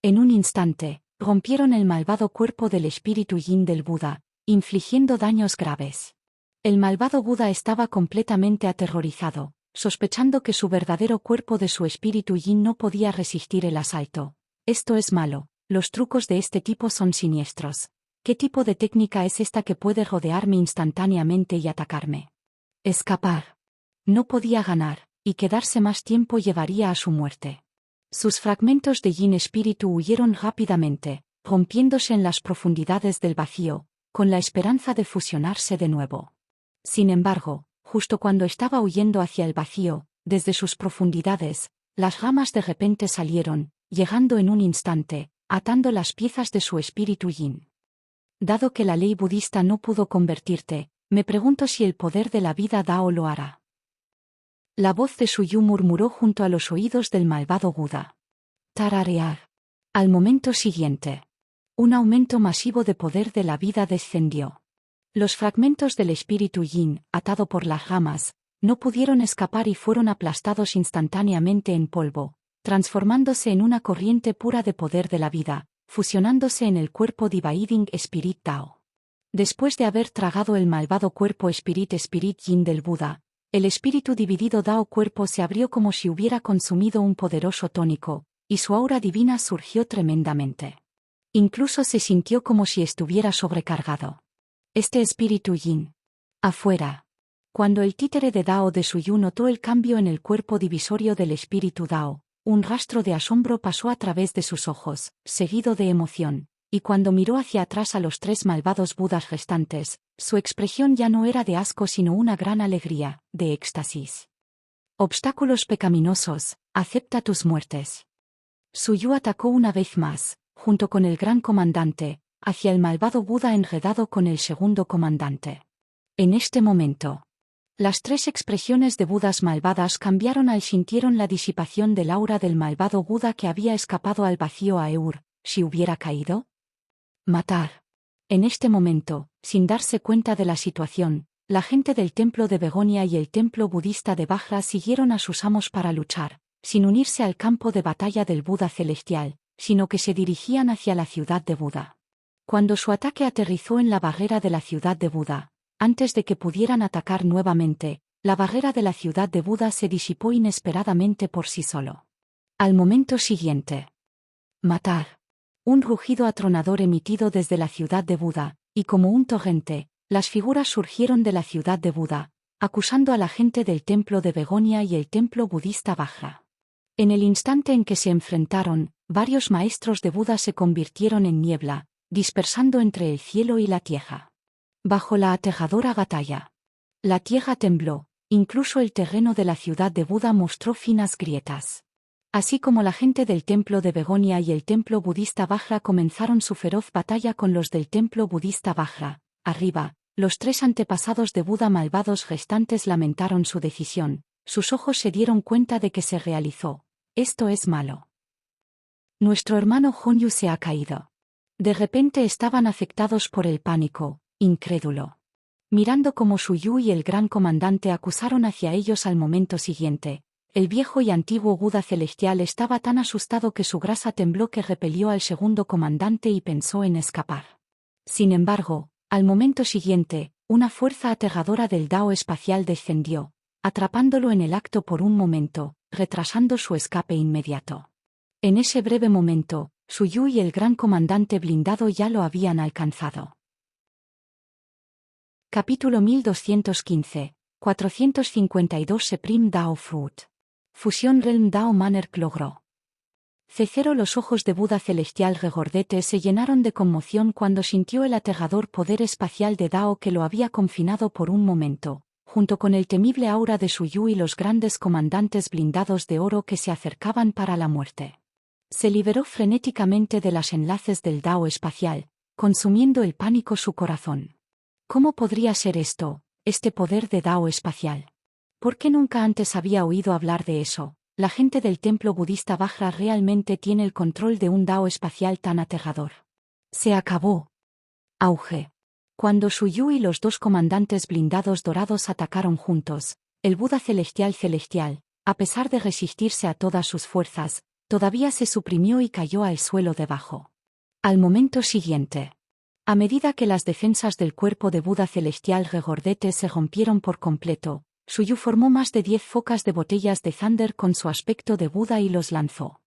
En un instante, rompieron el malvado cuerpo del espíritu yin del Buda, infligiendo daños graves. El malvado Buda estaba completamente aterrorizado, sospechando que su verdadero cuerpo de su espíritu yin no podía resistir el asalto. Esto es malo, los trucos de este tipo son siniestros. ¿Qué tipo de técnica es esta que puede rodearme instantáneamente y atacarme? Escapar. No podía ganar, y quedarse más tiempo llevaría a su muerte. Sus fragmentos de yin espíritu huyeron rápidamente, rompiéndose en las profundidades del vacío, con la esperanza de fusionarse de nuevo. Sin embargo, justo cuando estaba huyendo hacia el vacío, desde sus profundidades, las ramas de repente salieron, llegando en un instante, atando las piezas de su espíritu yin. Dado que la ley budista no pudo convertirte, me pregunto si el poder de la vida Dao lo hará. La voz de Suyu murmuró junto a los oídos del malvado Buda. Tararear. Al momento siguiente. Un aumento masivo de poder de la vida descendió. Los fragmentos del espíritu yin, atado por las ramas, no pudieron escapar y fueron aplastados instantáneamente en polvo, transformándose en una corriente pura de poder de la vida, fusionándose en el cuerpo Dividing Spirit Dao. Después de haber tragado el malvado cuerpo Spirit Yin del Buda, el espíritu dividido Dao cuerpo se abrió como si hubiera consumido un poderoso tónico, y su aura divina surgió tremendamente. Incluso se sintió como si estuviera sobrecargado. Este espíritu yin. Afuera. Cuando el títere de Dao de Suyu notó el cambio en el cuerpo divisorio del espíritu Dao, un rastro de asombro pasó a través de sus ojos, seguido de emoción, y cuando miró hacia atrás a los 3 malvados Budas restantes, su expresión ya no era de asco sino una gran alegría, de éxtasis. Obstáculos pecaminosos, acepta tus muertes. Suyu atacó una vez más, junto con el gran comandante, hacia el malvado Buda enredado con el segundo comandante. En este momento, las 3 expresiones de Budas malvadas cambiaron al sintieron la disipación del aura del malvado Buda que había escapado al vacío a Eur, si hubiera caído. Matar. En este momento, sin darse cuenta de la situación, la gente del templo de Begonia y el templo budista de Vajra siguieron a sus amos para luchar, sin unirse al campo de batalla del Buda celestial, sino que se dirigían hacia la ciudad de Buda. Cuando su ataque aterrizó en la barrera de la ciudad de Buda, antes de que pudieran atacar nuevamente, la barrera de la ciudad de Buda se disipó inesperadamente por sí solo. Al momento siguiente. Matar. Un rugido atronador emitido desde la ciudad de Buda, y como un torrente, las figuras surgieron de la ciudad de Buda, acusando a la gente del templo de Begonia y el templo budista Vajra. En el instante en que se enfrentaron, varios maestros de Buda se convirtieron en niebla, dispersando entre el cielo y la tierra. Bajo la aterradora batalla. La tierra tembló, incluso el terreno de la ciudad de Buda mostró finas grietas. Así como la gente del templo de Begonia y el templo budista Vajra comenzaron su feroz batalla con los del templo budista Vajra, arriba, los 3 antepasados de Buda malvados restantes lamentaron su decisión, sus ojos se dieron cuenta de que se realizó. Esto es malo. Nuestro hermano Honyu se ha caído. De repente estaban afectados por el pánico, incrédulo. Mirando cómo Suyu y el gran comandante acusaron hacia ellos al momento siguiente, el viejo y antiguo Buda celestial estaba tan asustado que su grasa tembló que repelió al segundo comandante y pensó en escapar. Sin embargo, al momento siguiente, una fuerza aterradora del Dao espacial descendió, atrapándolo en el acto por un momento, retrasando su escape inmediato. En ese breve momento, Suyu y el gran comandante blindado ya lo habían alcanzado. Capítulo 1215, 452 Supreme Dao Fruit. Fusión Realm Dao Manner logró. C0 Los ojos de Buda celestial regordete se llenaron de conmoción cuando sintió el aterrador poder espacial de Dao que lo había confinado por un momento, junto con el temible aura de Suyu y los grandes comandantes blindados de oro que se acercaban para la muerte. Se liberó frenéticamente de los enlaces del Dao espacial, consumiendo el pánico su corazón. ¿Cómo podría ser esto, este poder de Dao espacial? ¿Por qué nunca antes había oído hablar de eso? La gente del templo budista Vajra realmente tiene el control de un Dao espacial tan aterrador. Se acabó. Auge. Cuando Suyu y los dos comandantes blindados dorados atacaron juntos, el Buda celestial, a pesar de resistirse a todas sus fuerzas, todavía se suprimió y cayó al suelo debajo. Al momento siguiente, a medida que las defensas del cuerpo de Buda celestial regordete se rompieron por completo, Suyu formó más de 10 focas de botellas de Thunder con su aspecto de Buda y los lanzó.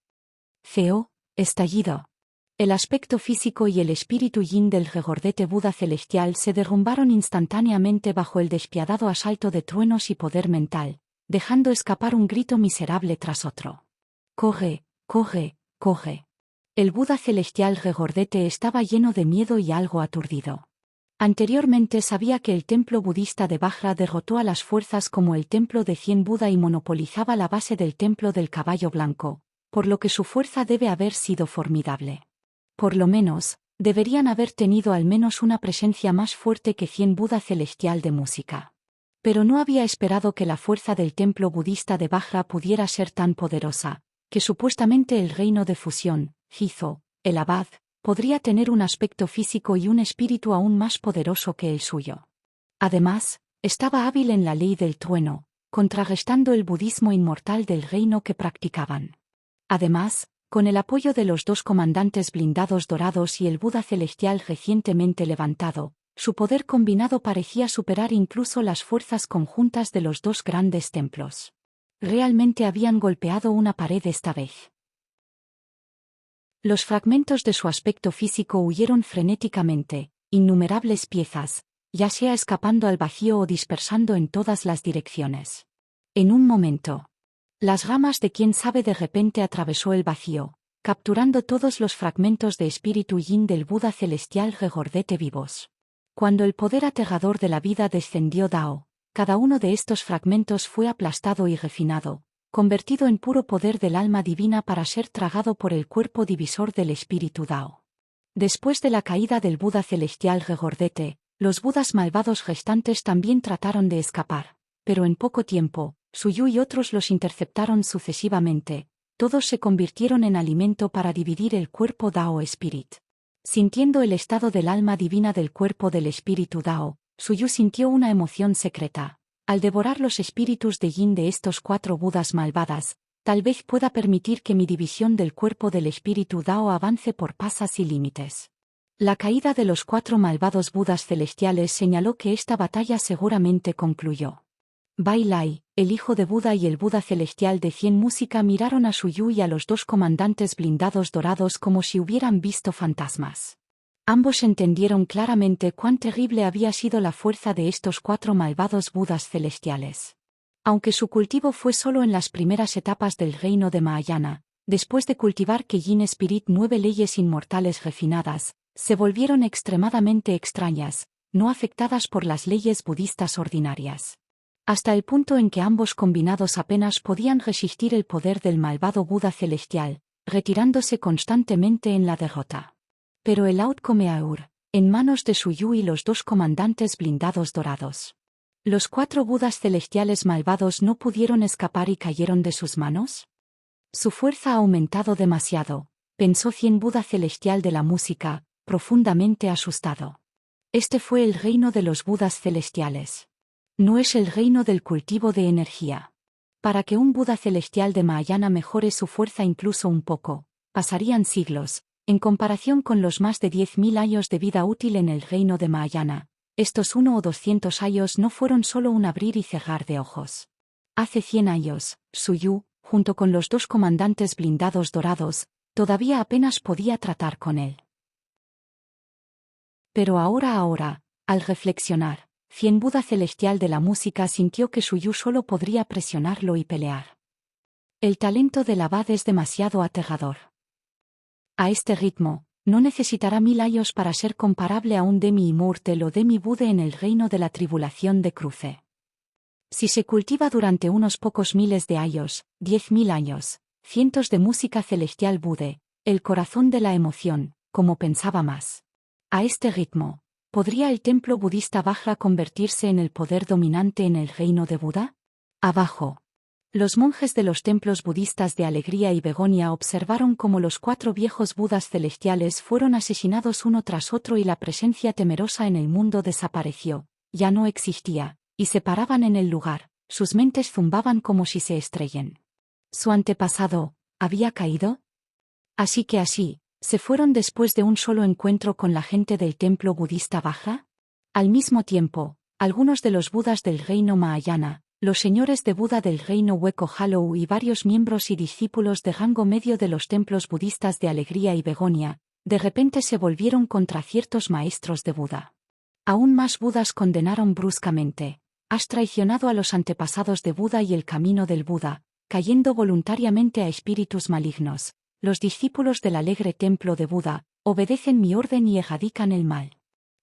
Feo, estallido. El aspecto físico y el espíritu yin del regordete Buda celestial se derrumbaron instantáneamente bajo el despiadado asalto de truenos y poder mental, dejando escapar un grito miserable tras otro. ¡Corre, corre, corre! El Buda celestial regordete estaba lleno de miedo y algo aturdido. Anteriormente sabía que el templo budista de Vajra derrotó a las fuerzas como el templo de 100 Buda y monopolizaba la base del templo del caballo blanco, por lo que su fuerza debe haber sido formidable. Por lo menos, deberían haber tenido al menos una presencia más fuerte que 100 Buda celestial de música. Pero no había esperado que la fuerza del templo budista de Vajra pudiera ser tan poderosa, que supuestamente el reino de fusión, Jizo, el abad, podría tener un aspecto físico y un espíritu aún más poderoso que el suyo. Además, estaba hábil en la ley del trueno, contrarrestando el budismo inmortal del reino que practicaban. Además, con el apoyo de los dos comandantes blindados dorados y el Buda celestial recientemente levantado, su poder combinado parecía superar incluso las fuerzas conjuntas de los dos grandes templos. Realmente habían golpeado una pared esta vez. Los fragmentos de su aspecto físico huyeron frenéticamente, innumerables piezas, ya sea escapando al vacío o dispersando en todas las direcciones. En un momento, las ramas de quién sabe de repente atravesó el vacío, capturando todos los fragmentos de espíritu yin del Buda celestial regordete vivos. Cuando el poder aterrador de la vida descendió Dao, cada uno de estos fragmentos fue aplastado y refinado, convertido en puro poder del alma divina para ser tragado por el cuerpo divisor del espíritu Dao. Después de la caída del Buda celestial regordete, los Budas malvados restantes también trataron de escapar, pero en poco tiempo, Suyu y otros los interceptaron sucesivamente, todos se convirtieron en alimento para dividir el cuerpo Dao Spirit. Sintiendo el estado del alma divina del cuerpo del espíritu Dao, Suyu sintió una emoción secreta. Al devorar los espíritus de yin de estos 4 Budas malvadas, tal vez pueda permitir que mi división del cuerpo del espíritu Dao avance por pasas y límites. La caída de los 4 malvados Budas celestiales señaló que esta batalla seguramente concluyó. Bai Lai, el hijo de Buda y el Buda celestial de 100 música miraron a Suyu y a los dos comandantes blindados dorados como si hubieran visto fantasmas. Ambos entendieron claramente cuán terrible había sido la fuerza de estos 4 malvados Budas celestiales. Aunque su cultivo fue solo en las primeras etapas del reino de Mahayana, después de cultivar que Yin Spirit 9 leyes inmortales refinadas, se volvieron extremadamente extrañas, no afectadas por las leyes budistas ordinarias. Hasta el punto en que ambos combinados apenas podían resistir el poder del malvado Buda celestial, retirándose constantemente en la derrota. Pero el outcome Aur, en manos de Suyu y los dos comandantes blindados dorados. ¿Los 4 Budas celestiales malvados no pudieron escapar y cayeron de sus manos? Su fuerza ha aumentado demasiado, pensó 100 Buda celestial de la música, profundamente asustado. Este fue el reino de los Budas celestiales. No es el reino del cultivo de energía. Para que un Buda celestial de Mahayana mejore su fuerza incluso un poco, pasarían siglos. En comparación con los más de 10.000 años de vida útil en el reino de Mahayana, estos 1 o 200 años no fueron solo un abrir y cerrar de ojos. Hace 100 años, Suyu, junto con los 2 comandantes blindados dorados, todavía apenas podía tratar con él. Pero ahora, al reflexionar, Cien Buda celestial de la música sintió que Suyu solo podría presionarlo y pelear. El talento del abad es demasiado aterrador. A este ritmo, no necesitará 1000 años para ser comparable a un demi-immortal o demi-bude en el reino de la tribulación de cruce. Si se cultiva durante unos pocos miles de años, 10.000 años, cientos de música celestial bude, el corazón de la emoción, como pensaba más. A este ritmo, ¿podría el templo budista Vajra convertirse en el poder dominante en el reino de Buda? Abajo. Los monjes de los templos budistas de Alegría y Begonia observaron cómo los 4 viejos budas celestiales fueron asesinados uno tras otro y la presencia temerosa en el mundo desapareció, ya no existía, y se paraban en el lugar, sus mentes zumbaban como si se estrellen. ¿Su antepasado había caído? Así, ¿se fueron después de un solo encuentro con la gente del templo budista Vajra? Al mismo tiempo, algunos de los budas del reino Mahayana, los señores de Buda del reino Hueco Hollow y varios miembros y discípulos de rango medio de los templos budistas de Alegría y Begonia, de repente se volvieron contra ciertos maestros de Buda. Aún más budas condenaron bruscamente: has traicionado a los antepasados de Buda y el camino del Buda, cayendo voluntariamente a espíritus malignos. Los discípulos del alegre templo de Buda obedecen mi orden y erradican el mal.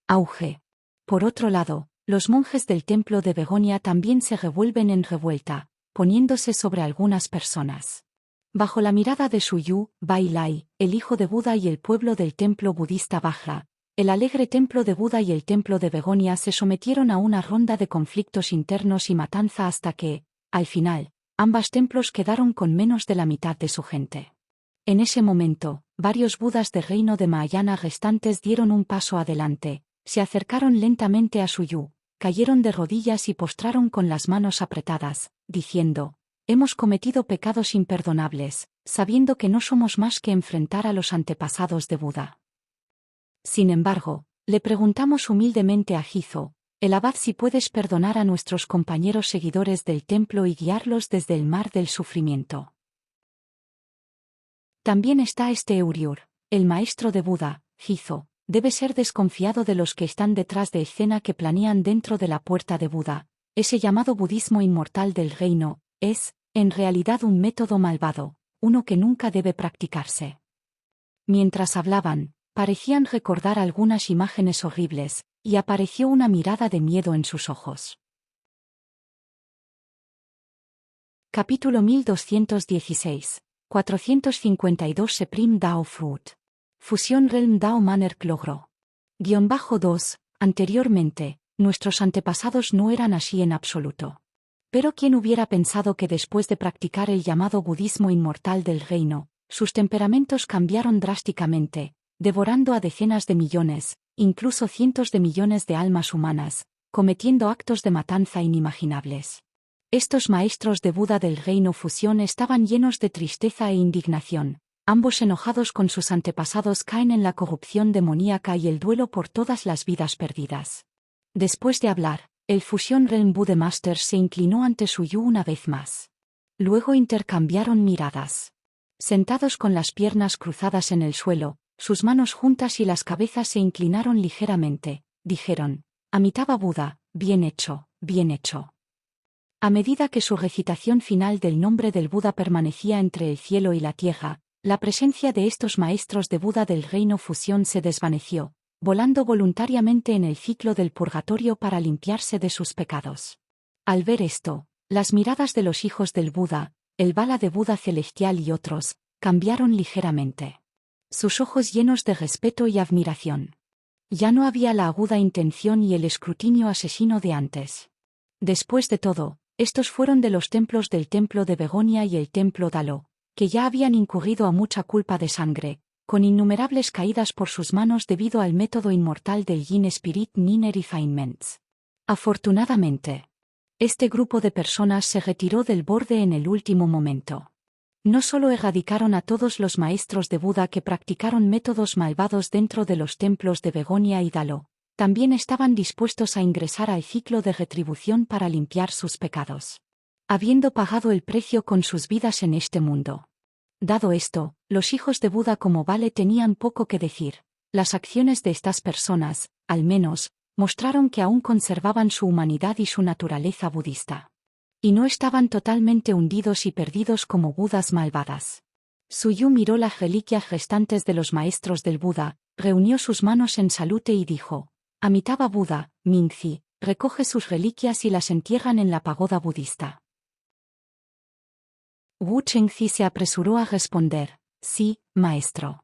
Auge. Por otro lado, los monjes del templo de Begonia también se revuelven en revuelta, poniéndose sobre algunas personas. Bajo la mirada de Suyu, Bailai, el hijo de Buda y el pueblo del templo budista Vajra, el alegre templo de Buda y el templo de Begonia se sometieron a una ronda de conflictos internos y matanza hasta que, al final, ambos templos quedaron con menos de la mitad de su gente. En ese momento, varios budas del reino de Mahayana restantes dieron un paso adelante, se acercaron lentamente a Suyu, cayeron de rodillas y postraron con las manos apretadas, diciendo: hemos cometido pecados imperdonables, sabiendo que no somos más que enfrentar a los antepasados de Buda. Sin embargo, le preguntamos humildemente a Jizo, el abad, si puedes perdonar a nuestros compañeros seguidores del templo y guiarlos desde el mar del sufrimiento. También está este Uriur, el maestro de Buda. Jizo debe ser desconfiado de los que están detrás de escena que planean dentro de la puerta de Buda. Ese llamado budismo inmortal del reino es, en realidad, un método malvado, uno que nunca debe practicarse. Mientras hablaban, parecían recordar algunas imágenes horribles, y apareció una mirada de miedo en sus ojos. Capítulo 1216. 452 Supreme Dao Fruit. Fusión Realm Dao Manner logró. -2. Anteriormente, nuestros antepasados no eran así en absoluto. Pero ¿quién hubiera pensado que después de practicar el llamado budismo inmortal del reino, sus temperamentos cambiaron drásticamente, devorando a decenas de millones, incluso cientos de millones de almas humanas, cometiendo actos de matanza inimaginables? Estos maestros de Buda del reino Fusión estaban llenos de tristeza e indignación. Ambos, enojados con sus antepasados, caen en la corrupción demoníaca y el duelo por todas las vidas perdidas. Después de hablar, el Fusión Realm Bude Master se inclinó ante Suyu una vez más. Luego intercambiaron miradas. Sentados con las piernas cruzadas en el suelo, sus manos juntas y las cabezas se inclinaron ligeramente, dijeron: Amitabha Buda, bien hecho, bien hecho. A medida que su recitación final del nombre del Buda permanecía entre el cielo y la tierra, la presencia de estos maestros de Buda del reino Fusión se desvaneció, volando voluntariamente en el ciclo del purgatorio para limpiarse de sus pecados. Al ver esto, las miradas de los hijos del Buda, el Bala de Buda celestial y otros, cambiaron ligeramente. Sus ojos llenos de respeto y admiración. Ya no había la aguda intención y el escrutinio asesino de antes. Después de todo, estos fueron de los templos del templo de Begonia y el templo Dalo, que ya habían incurrido a mucha culpa de sangre, con innumerables caídas por sus manos debido al método inmortal del Yin Spirit Nine Refinements. Afortunadamente, este grupo de personas se retiró del borde en el último momento. No solo erradicaron a todos los maestros de Buda que practicaron métodos malvados dentro de los templos de Begonia y Dalo, también estaban dispuestos a ingresar al ciclo de retribución para limpiar sus pecados. habiendo pagado el precio con sus vidas en este mundo. Dado esto, los hijos de Buda como Vale tenían poco que decir. Las acciones de estas personas, al menos, mostraron que aún conservaban su humanidad y su naturaleza budista. Y no estaban totalmente hundidos y perdidos como Budas malvadas. Suyu miró las reliquias restantes de los maestros del Buda, reunió sus manos en salute y dijo: Amitabha Buda, Minzi, recoge sus reliquias y las entierran en la pagoda budista. Wu Chengzi se apresuró a responder: sí, maestro.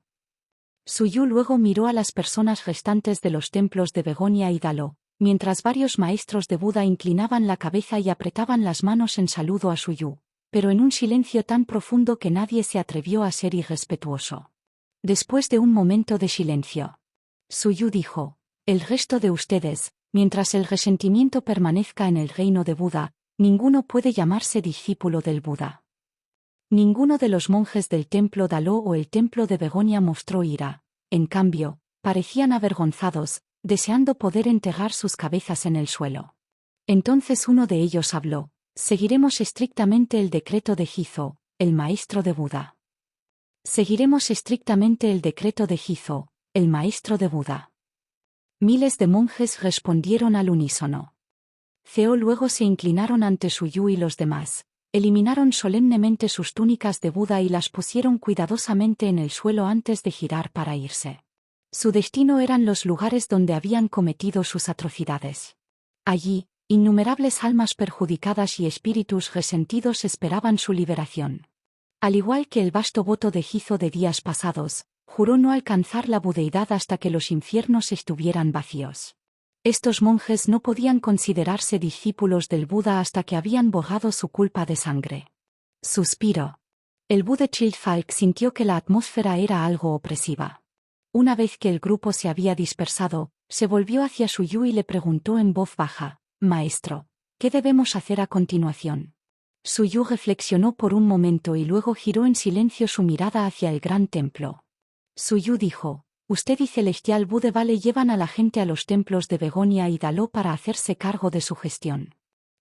Suyu luego miró a las personas restantes de los templos de Begonia y Dalo, mientras varios maestros de Buda inclinaban la cabeza y apretaban las manos en saludo a Suyu, pero en un silencio tan profundo que nadie se atrevió a ser irrespetuoso. Después de un momento de silencio, Suyu dijo: el resto de ustedes, mientras el resentimiento permanezca en el reino de Buda, ninguno puede llamarse discípulo del Buda. Ninguno de los monjes del templo Dalo o el templo de Begonia mostró ira. En cambio, parecían avergonzados, deseando poder enterrar sus cabezas en el suelo. Entonces uno de ellos habló: seguiremos estrictamente el decreto de Jizo, el maestro de Buda. Seguiremos estrictamente el decreto de Jizo, el maestro de Buda. Miles de monjes respondieron al unísono. Ceo luego se inclinaron ante Suyu y los demás. Eliminaron solemnemente sus túnicas de Buda y las pusieron cuidadosamente en el suelo antes de girar para irse. Su destino eran los lugares donde habían cometido sus atrocidades. Allí, innumerables almas perjudicadas y espíritus resentidos esperaban su liberación. Al igual que el vasto voto de Jizo de días pasados, juró no alcanzar la budeidad hasta que los infiernos estuvieran vacíos. Estos monjes no podían considerarse discípulos del Buda hasta que habían borrado su culpa de sangre. Suspiró. El Buda Childfalk sintió que la atmósfera era algo opresiva. Una vez que el grupo se había dispersado, se volvió hacia Suyu y le preguntó en voz baja: Maestro, ¿qué debemos hacer a continuación? Suyu reflexionó por un momento y luego giró en silencio su mirada hacia el gran templo. Suyu dijo: Usted y Celestial Bude Vale llevan a la gente a los templos de Begonia y Dalo para hacerse cargo de su gestión.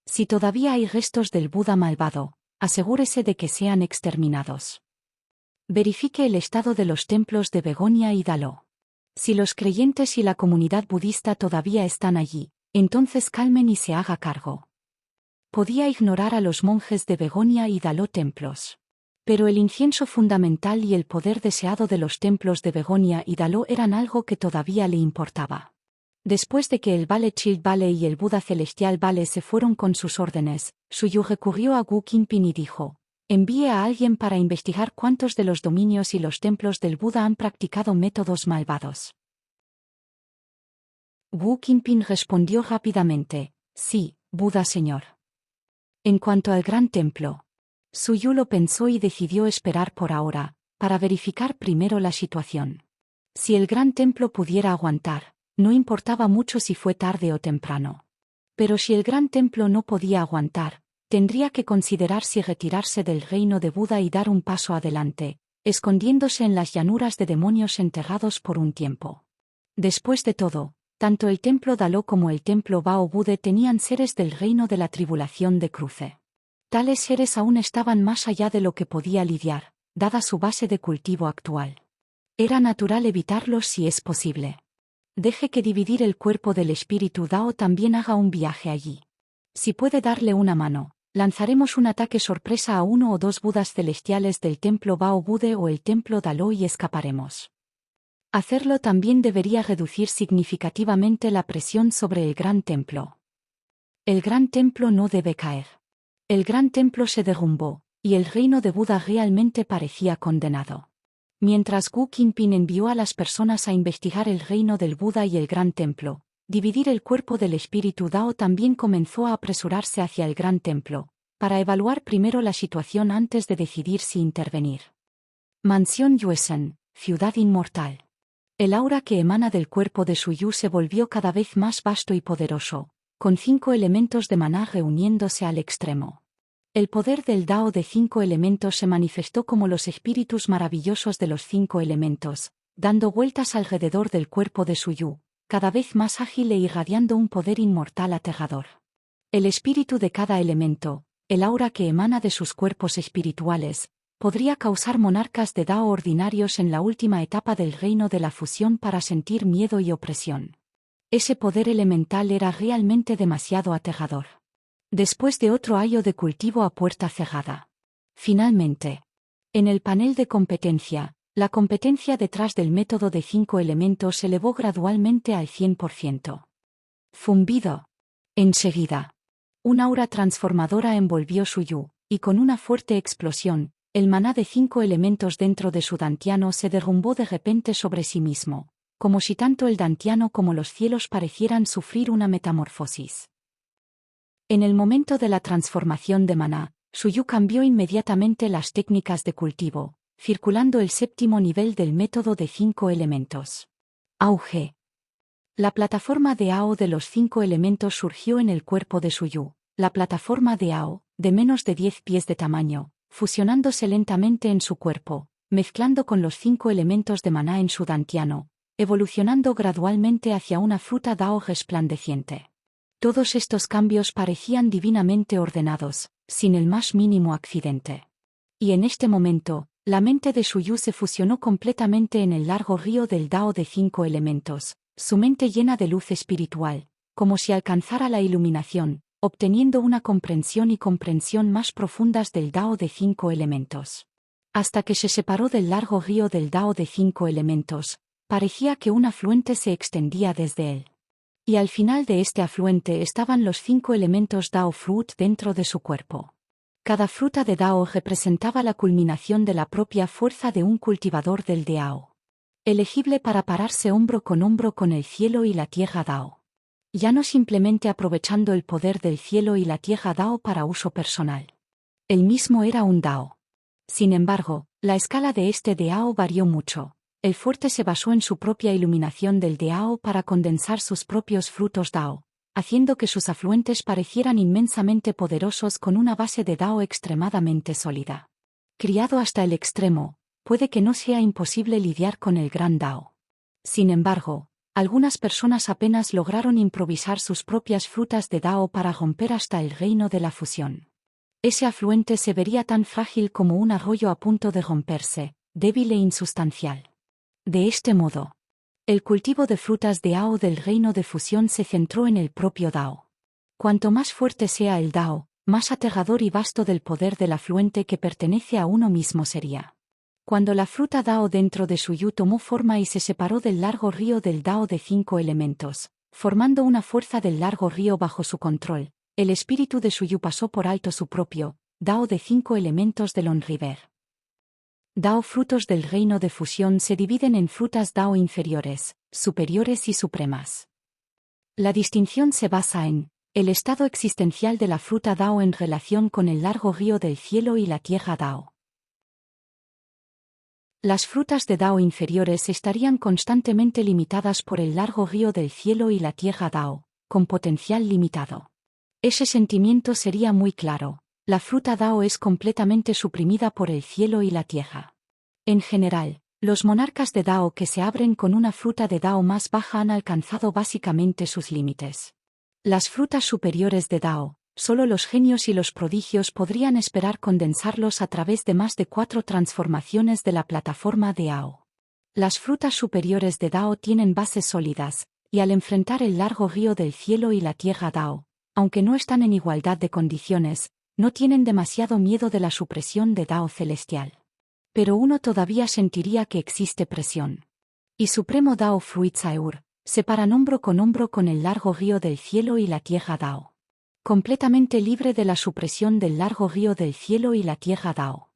Si todavía hay restos del Buda malvado, asegúrese de que sean exterminados. Verifique el estado de los templos de Begonia y Dalo. Si los creyentes y la comunidad budista todavía están allí, entonces calmen y se haga cargo. Podía ignorar a los monjes de Begonia y Dalo templos. Pero el incienso fundamental y el poder deseado de los templos de Begonia y Dalo eran algo que todavía le importaba. Después de que el Vale Child Vale y el Buda Celestial Vale se fueron con sus órdenes, Suyu recurrió a Wu Qinpin y dijo: envíe a alguien para investigar cuántos de los dominios y los templos del Buda han practicado métodos malvados. Wu Qinpin respondió rápidamente: sí, Buda señor. En cuanto al gran templo, Suyu lo pensó y decidió esperar por ahora, para verificar primero la situación. Si el gran templo pudiera aguantar, no importaba mucho si fue tarde o temprano. Pero si el gran templo no podía aguantar, tendría que considerar si retirarse del reino de Buda y dar un paso adelante, escondiéndose en las llanuras de demonios enterrados por un tiempo. Después de todo, tanto el templo Dalo como el templo Bao Bude tenían seres del reino de la tribulación de cruce. Tales seres aún estaban más allá de lo que podía lidiar, dada su base de cultivo actual. Era natural evitarlos si es posible. Deje que dividir el cuerpo del espíritu Dao también haga un viaje allí. Si puede darle una mano, lanzaremos un ataque sorpresa a uno o dos Budas celestiales del templo Bao Bude o el templo Dalo y escaparemos. Hacerlo también debería reducir significativamente la presión sobre el gran templo. El gran templo no debe caer. El gran templo se derrumbó, y el reino de Buda realmente parecía condenado. Mientras Wu Qinpin envió a las personas a investigar el reino del Buda y el gran templo, dividir el cuerpo del espíritu Dao también comenzó a apresurarse hacia el gran templo, para evaluar primero la situación antes de decidir si intervenir. Mansión Yuesen, ciudad inmortal. El aura que emana del cuerpo de Suyu se volvió cada vez más vasto y poderoso, con 5 elementos de maná reuniéndose al extremo. El poder del Dao de 5 elementos se manifestó como los espíritus maravillosos de los 5 elementos, dando vueltas alrededor del cuerpo de Suyu, cada vez más ágil e irradiando un poder inmortal aterrador. El espíritu de cada elemento, el aura que emana de sus cuerpos espirituales, podría causar monarcas de Dao ordinarios en la última etapa del reino de la fusión para sentir miedo y opresión. Ese poder elemental era realmente demasiado aterrador. Después de otro año de cultivo a puerta cerrada. Finalmente, en el panel de competencia, la competencia detrás del método de 5 elementos se elevó gradualmente al 100%. Zumbido. Enseguida, un aura transformadora envolvió su yu, y con una fuerte explosión, el maná de 5 elementos dentro de su dantiano se derrumbó de repente sobre sí mismo, como si tanto el dantiano como los cielos parecieran sufrir una metamorfosis. En el momento de la transformación de maná, Suyu cambió inmediatamente las técnicas de cultivo, circulando el 7º nivel del método de 5 elementos. Auge. La plataforma de Ao de los 5 elementos surgió en el cuerpo de Suyu, la plataforma de Ao, de menos de 10 pies de tamaño, fusionándose lentamente en su cuerpo, mezclando con los 5 elementos de maná en su dantiano, evolucionando gradualmente hacia una fruta Dao resplandeciente. Todos estos cambios parecían divinamente ordenados, sin el más mínimo accidente. Y en este momento, la mente de Suyu se fusionó completamente en el largo río del Dao de 5 elementos, su mente llena de luz espiritual, como si alcanzara la iluminación, obteniendo una comprensión y comprensión más profundas del Dao de 5 elementos. Hasta que se separó del largo río del Dao de 5 elementos, parecía que un afluente se extendía desde él. Y al final de este afluente estaban los 5 elementos Dao Fruit dentro de su cuerpo. Cada fruta de Dao representaba la culminación de la propia fuerza de un cultivador del Dao. Elegible para pararse hombro con el cielo y la tierra Dao. Ya no simplemente aprovechando el poder del cielo y la tierra Dao para uso personal. Él mismo era un Dao. Sin embargo, la escala de este Dao varió mucho. El fuerte se basó en su propia iluminación del Dao para condensar sus propios frutos Dao, haciendo que sus afluentes parecieran inmensamente poderosos con una base de Dao extremadamente sólida. Criado hasta el extremo, puede que no sea imposible lidiar con el gran Dao. Sin embargo, algunas personas apenas lograron improvisar sus propias frutas de Dao para romper hasta el reino de la fusión. Ese afluente se vería tan frágil como un arroyo a punto de romperse, débil e insustancial. De este modo, el cultivo de frutas de Dao del reino de fusión se centró en el propio Dao. Cuanto más fuerte sea el Dao, más aterrador y vasto del poder del afluente que pertenece a uno mismo sería. Cuando la fruta Dao dentro de Suyu tomó forma y se separó del largo río del Dao de 5 elementos, formando una fuerza del largo río bajo su control, el espíritu de Suyu pasó por alto su propio Dao de 5 elementos del On River. Dao frutos del reino de fusión se dividen en frutas Dao inferiores, superiores y supremas. La distinción se basa en el estado existencial de la fruta Dao en relación con el largo río del cielo y la tierra Dao. Las frutas de Dao inferiores estarían constantemente limitadas por el largo río del cielo y la tierra Dao, con potencial limitado. Ese sentimiento sería muy claro. La fruta Dao es completamente suprimida por el cielo y la tierra. En general, los monarcas de Dao que se abren con una fruta de Dao más baja han alcanzado básicamente sus límites. Las frutas superiores de Dao, solo los genios y los prodigios podrían esperar condensarlos a través de más de 4 transformaciones de la plataforma de Dao. Las frutas superiores de Dao tienen bases sólidas, y al enfrentar el largo río del cielo y la tierra Dao, aunque no están en igualdad de condiciones, no tienen demasiado miedo de la supresión de Dao celestial. Pero uno todavía sentiría que existe presión. Y Supremo Dao Fruitsaeur, se paran hombro con el largo río del cielo y la tierra Dao. Completamente libre de la supresión del largo río del cielo y la tierra Dao.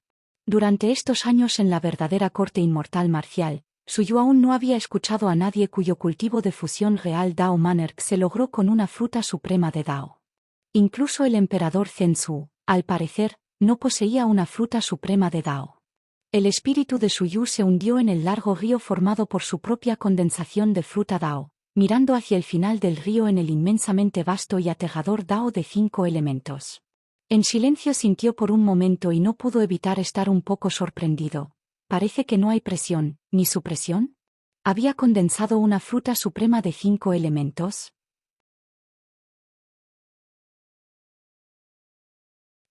Durante estos años en la verdadera corte inmortal marcial, Suyu aún no había escuchado a nadie cuyo cultivo de fusión real Dao Manarch se logró con una fruta suprema de Dao. Incluso el emperador Zhensu, al parecer, no poseía una fruta suprema de Dao. El espíritu de Suyu se hundió en el largo río formado por su propia condensación de fruta Dao, mirando hacia el final del río en el inmensamente vasto y aterrador Dao de 5 elementos. En silencio sintió por un momento y no pudo evitar estar un poco sorprendido. Parece que no hay presión, ni supresión. ¿Había condensado una fruta suprema de 5 elementos?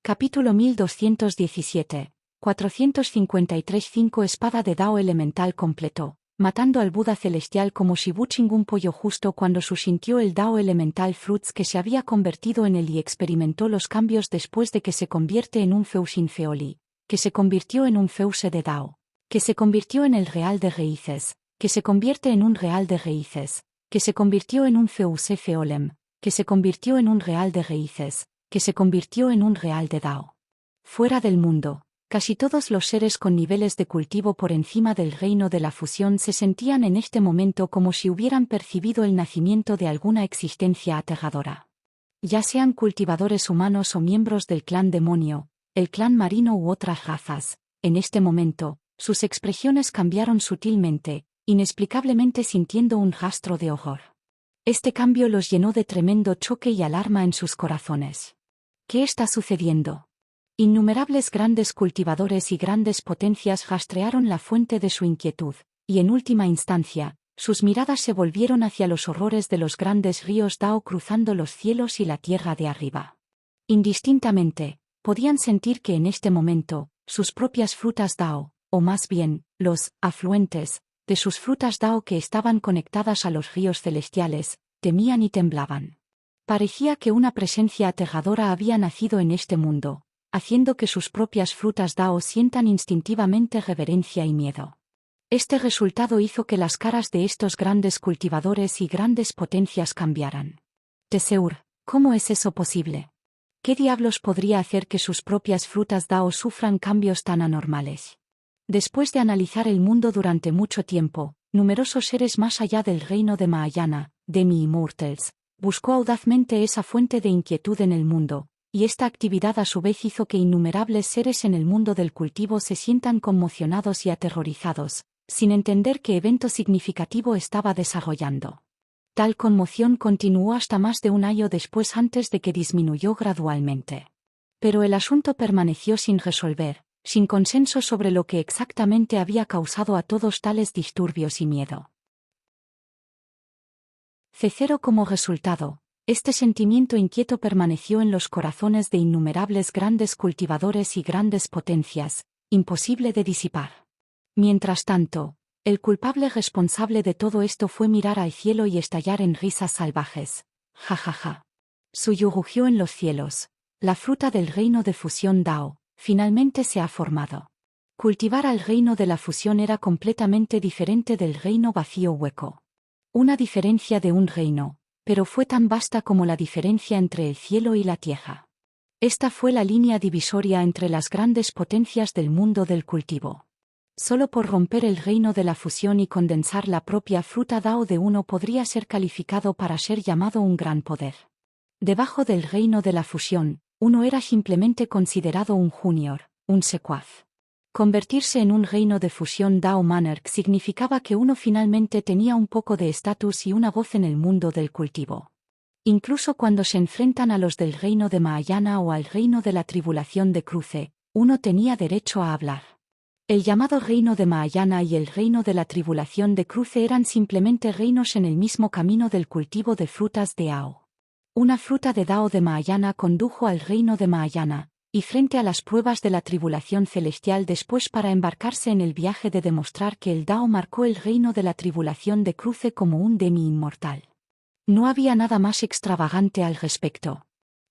Capítulo 1217. 453-5 Espada de Dao elemental completó, matando al Buda celestial como Shibu Chingunpo justo cuando su sintió el Dao elemental Fruits que se había convertido en él y experimentó los cambios después de que se convierte en un Feushin Feoli, que se convirtió en un Feuse de Dao, que se convirtió en el Real de Raíces, que se convierte en un Real de Raíces, que se convirtió en un Feuse Feolem, que se convirtió en un Real de Raíces, que se convirtió en un Real de Dao. Fuera del mundo, casi todos los seres con niveles de cultivo por encima del reino de la fusión se sentían en este momento como si hubieran percibido el nacimiento de alguna existencia aterradora. Ya sean cultivadores humanos o miembros del clan demonio, el clan marino u otras razas, en este momento, sus expresiones cambiaron sutilmente, inexplicablemente sintiendo un rastro de horror. Este cambio los llenó de tremendo choque y alarma en sus corazones. ¿Qué está sucediendo? Innumerables grandes cultivadores y grandes potencias rastrearon la fuente de su inquietud, y en última instancia, sus miradas se volvieron hacia los horrores de los grandes ríos Dao cruzando los cielos y la tierra de arriba. Indistintamente, podían sentir que en este momento, sus propias frutas Dao, o más bien, los afluentes de sus frutas Dao que estaban conectadas a los ríos celestiales, temían y temblaban. Parecía que una presencia aterradora había nacido en este mundo, haciendo que sus propias frutas Dao sientan instintivamente reverencia y miedo. Este resultado hizo que las caras de estos grandes cultivadores y grandes potencias cambiaran. Teseur, ¿cómo es eso posible? ¿Qué diablos podría hacer que sus propias frutas Dao sufran cambios tan anormales? Después de analizar el mundo durante mucho tiempo, numerosos seres más allá del reino de Mahayana, Demi-Immortals, buscó audazmente esa fuente de inquietud en el mundo, y esta actividad a su vez hizo que innumerables seres en el mundo del cultivo se sientan conmocionados y aterrorizados, sin entender qué evento significativo estaba desarrollando. Tal conmoción continuó hasta más de un año después antes de que disminuyó gradualmente. Pero el asunto permaneció sin resolver, sin consenso sobre lo que exactamente había causado a todos tales disturbios y miedo. C0 como resultado. Este sentimiento inquieto permaneció en los corazones de innumerables grandes cultivadores y grandes potencias, imposible de disipar. Mientras tanto, el culpable responsable de todo esto fue mirar al cielo y estallar en risas salvajes. Ja ja ja. Suyu rugió en los cielos. La fruta del reino de fusión Dao, finalmente se ha formado. Cultivar al reino de la fusión era completamente diferente del reino vacío hueco. Una diferencia de un reino, pero fue tan vasta como la diferencia entre el cielo y la tierra. Esta fue la línea divisoria entre las grandes potencias del mundo del cultivo. Solo por romper el reino de la fusión y condensar la propia fruta Dao de uno podría ser calificado para ser llamado un gran poder. Debajo del reino de la fusión, uno era simplemente considerado un junior, un secuaz. Convertirse en un reino de fusión Dao Monarch significaba que uno finalmente tenía un poco de estatus y una voz en el mundo del cultivo. Incluso cuando se enfrentan a los del reino de Mahayana o al reino de la tribulación de cruce, uno tenía derecho a hablar. El llamado reino de Mahayana y el reino de la tribulación de cruce eran simplemente reinos en el mismo camino del cultivo de frutas de Dao. Una fruta de Dao de Mahayana condujo al reino de Mahayana, y frente a las pruebas de la tribulación celestial después para embarcarse en el viaje de demostrar que el Dao marcó el reino de la tribulación de cruce como un demi-inmortal. No había nada más extravagante al respecto.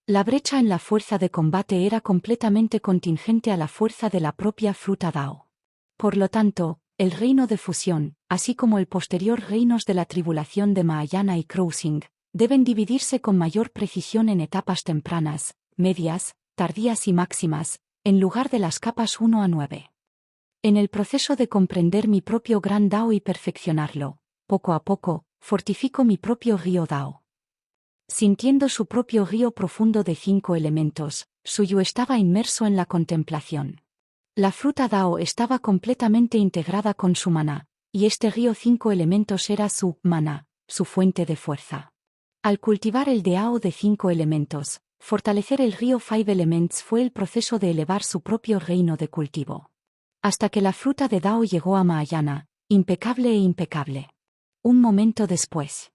La brecha en la fuerza de combate era completamente contingente a la fuerza de la propia fruta Dao. Por lo tanto, el reino de fusión, así como el posterior reinos de la tribulación de Mahayana y Crossing, deben dividirse con mayor precisión en etapas tempranas, medias, tardías y máximas, en lugar de las capas 1 a 9. En el proceso de comprender mi propio gran Dao y perfeccionarlo, poco a poco, fortifico mi propio río Dao. Sintiendo su propio río profundo de 5 elementos, Suyu estaba inmerso en la contemplación. La fruta Dao estaba completamente integrada con su maná, y este río 5 elementos era su maná, su fuente de fuerza. Al cultivar el Dao de 5 elementos, fortalecer el río Five Elements fue el proceso de elevar su propio reino de cultivo. Hasta que la fruta de Dao llegó a Mahayana, impecable e impecable. Un momento después.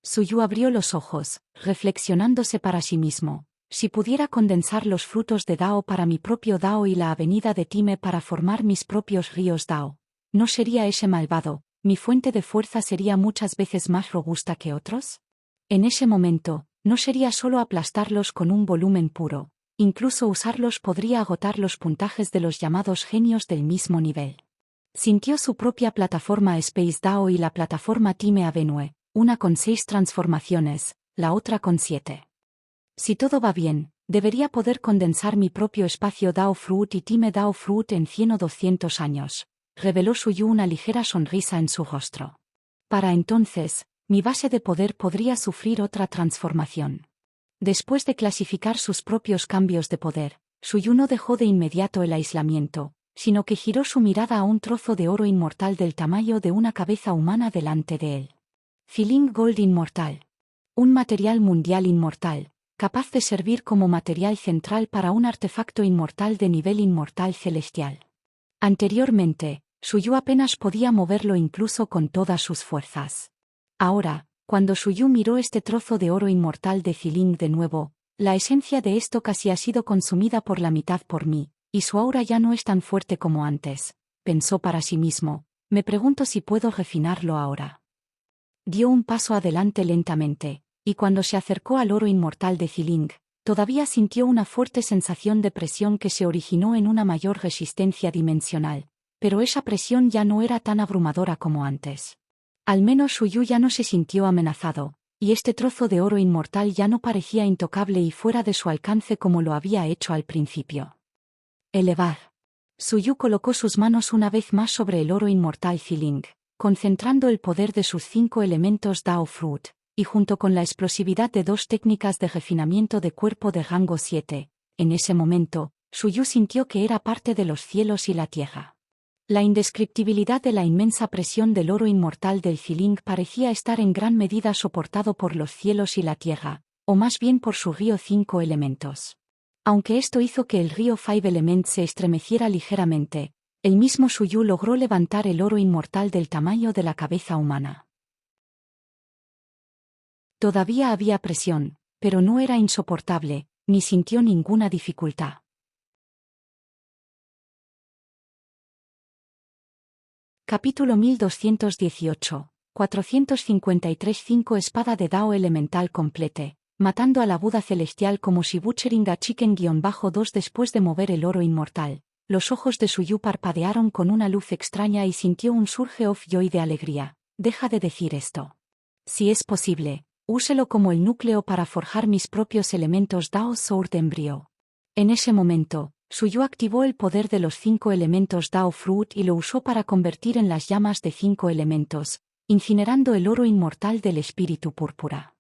Suyu abrió los ojos, reflexionándose para sí mismo. Si pudiera condensar los frutos de Dao para mi propio Dao y la avenida de Time para formar mis propios ríos Dao, ¿no sería ese malvado? ¿Mi fuente de fuerza sería muchas veces más robusta que otros? En ese momento, no sería solo aplastarlos con un volumen puro, incluso usarlos podría agotar los puntajes de los llamados genios del mismo nivel. Sintió su propia plataforma Space Dao y la plataforma Time Avenue, una con 6 transformaciones, la otra con 7. Si todo va bien, debería poder condensar mi propio espacio Dao Fruit y Time Dao Fruit en 100 o 200 años, reveló Suyu una ligera sonrisa en su rostro. Para entonces, mi base de poder podría sufrir otra transformación. Después de clasificar sus propios cambios de poder, Suyu no dejó de inmediato el aislamiento, sino que giró su mirada a un trozo de oro inmortal del tamaño de una cabeza humana delante de él. Feeling Gold inmortal. Un material mundial inmortal, capaz de servir como material central para un artefacto inmortal de nivel inmortal celestial. Anteriormente, Suyu apenas podía moverlo incluso con todas sus fuerzas. Ahora, cuando Suyu miró este trozo de oro inmortal de Feeling de nuevo, la esencia de esto casi ha sido consumida por la mitad por mí, y su aura ya no es tan fuerte como antes, pensó para sí mismo, me pregunto si puedo refinarlo ahora. Dio un paso adelante lentamente, y cuando se acercó al oro inmortal de Feeling, todavía sintió una fuerte sensación de presión que se originó en una mayor resistencia dimensional, pero esa presión ya no era tan abrumadora como antes. Al menos Suyu ya no se sintió amenazado, y este trozo de oro inmortal ya no parecía intocable y fuera de su alcance como lo había hecho al principio. Elevar. Suyu colocó sus manos una vez más sobre el oro inmortal Feeling, concentrando el poder de sus 5 elementos Dao Fruit, y junto con la explosividad de 2 técnicas de refinamiento de cuerpo de rango 7, en ese momento, Suyu sintió que era parte de los cielos y la tierra. La indescriptibilidad de la inmensa presión del oro inmortal del Feeling parecía estar en gran medida soportado por los cielos y la tierra, o más bien por su río 5 elementos. Aunque esto hizo que el río Five Elements se estremeciera ligeramente, el mismo Suyu logró levantar el oro inmortal del tamaño de la cabeza humana. Todavía había presión, pero no era insoportable, ni sintió ninguna dificultad. Capítulo 1218, 453 5 Espada de Dao Elemental complete, matando a la Buda Celestial como si butchering a Chicken-2 después de mover el oro inmortal. Los ojos de Suyu parpadearon con una luz extraña y sintió un surge of joy de alegría. Deja de decir esto. Si es posible, úselo como el núcleo para forjar mis propios elementos Dao Sword Embryo. En ese momento, Suyu activó el poder de los 5 elementos Dao Fruit y lo usó para convertir en las llamas de 5 elementos, incinerando el oro inmortal del espíritu púrpura.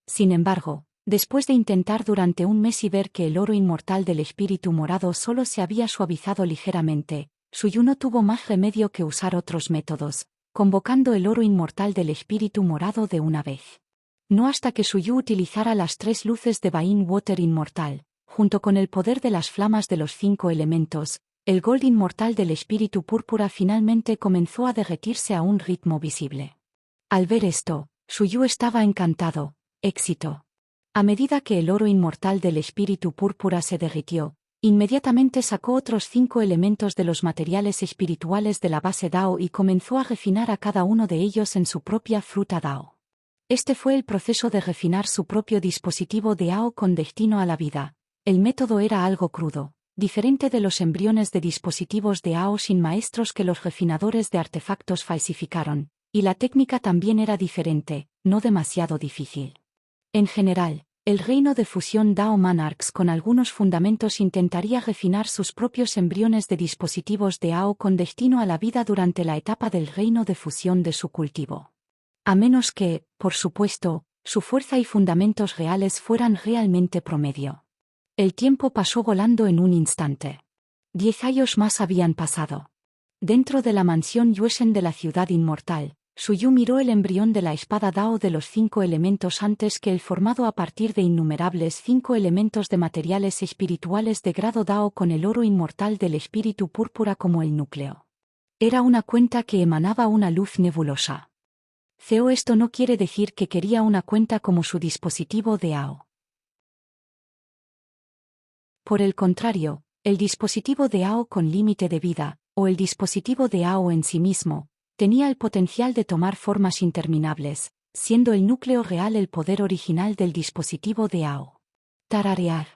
Sin embargo, después de intentar durante un mes y ver que el oro inmortal del espíritu morado solo se había suavizado ligeramente, Suyu no tuvo más remedio que usar otros métodos, convocando el oro inmortal del espíritu morado de una vez. No hasta que Suyu utilizara las 3 luces de Bain Water inmortal, junto con el poder de las flamas de los 5 elementos, el gold inmortal del espíritu púrpura finalmente comenzó a derretirse a un ritmo visible. Al ver esto, Suyu estaba encantado. Éxito. A medida que el oro inmortal del espíritu púrpura se derritió, inmediatamente sacó otros 5 elementos de los materiales espirituales de la base Dao y comenzó a refinar a cada uno de ellos en su propia fruta Dao. Este fue el proceso de refinar su propio dispositivo Dao con destino a la vida. El método era algo crudo, diferente de los embriones de dispositivos Dao sin maestros que los refinadores de artefactos falsificaron, y la técnica también era diferente, no demasiado difícil. En general, el reino de fusión Dao Monarchs con algunos fundamentos intentaría refinar sus propios embriones de dispositivos Dao con destino a la vida durante la etapa del reino de fusión de su cultivo. A menos que, por supuesto, su fuerza y fundamentos reales fueran realmente promedio. El tiempo pasó volando en un instante. 10 años más habían pasado. Dentro de la mansión Yuesen de la ciudad inmortal, Suyu miró el embrión de la espada Dao de los 5 elementos antes que el formado a partir de innumerables 5 elementos de materiales espirituales de grado Dao con el oro inmortal del espíritu púrpura como el núcleo. Era una cuenta que emanaba una luz nebulosa. Esto no quiere decir que quería una cuenta como su dispositivo Dao. Por el contrario, el dispositivo Dao con límite de vida, o el dispositivo Dao en sí mismo, tenía el potencial de tomar formas interminables, siendo el núcleo real el poder original del dispositivo Dao. Tararear.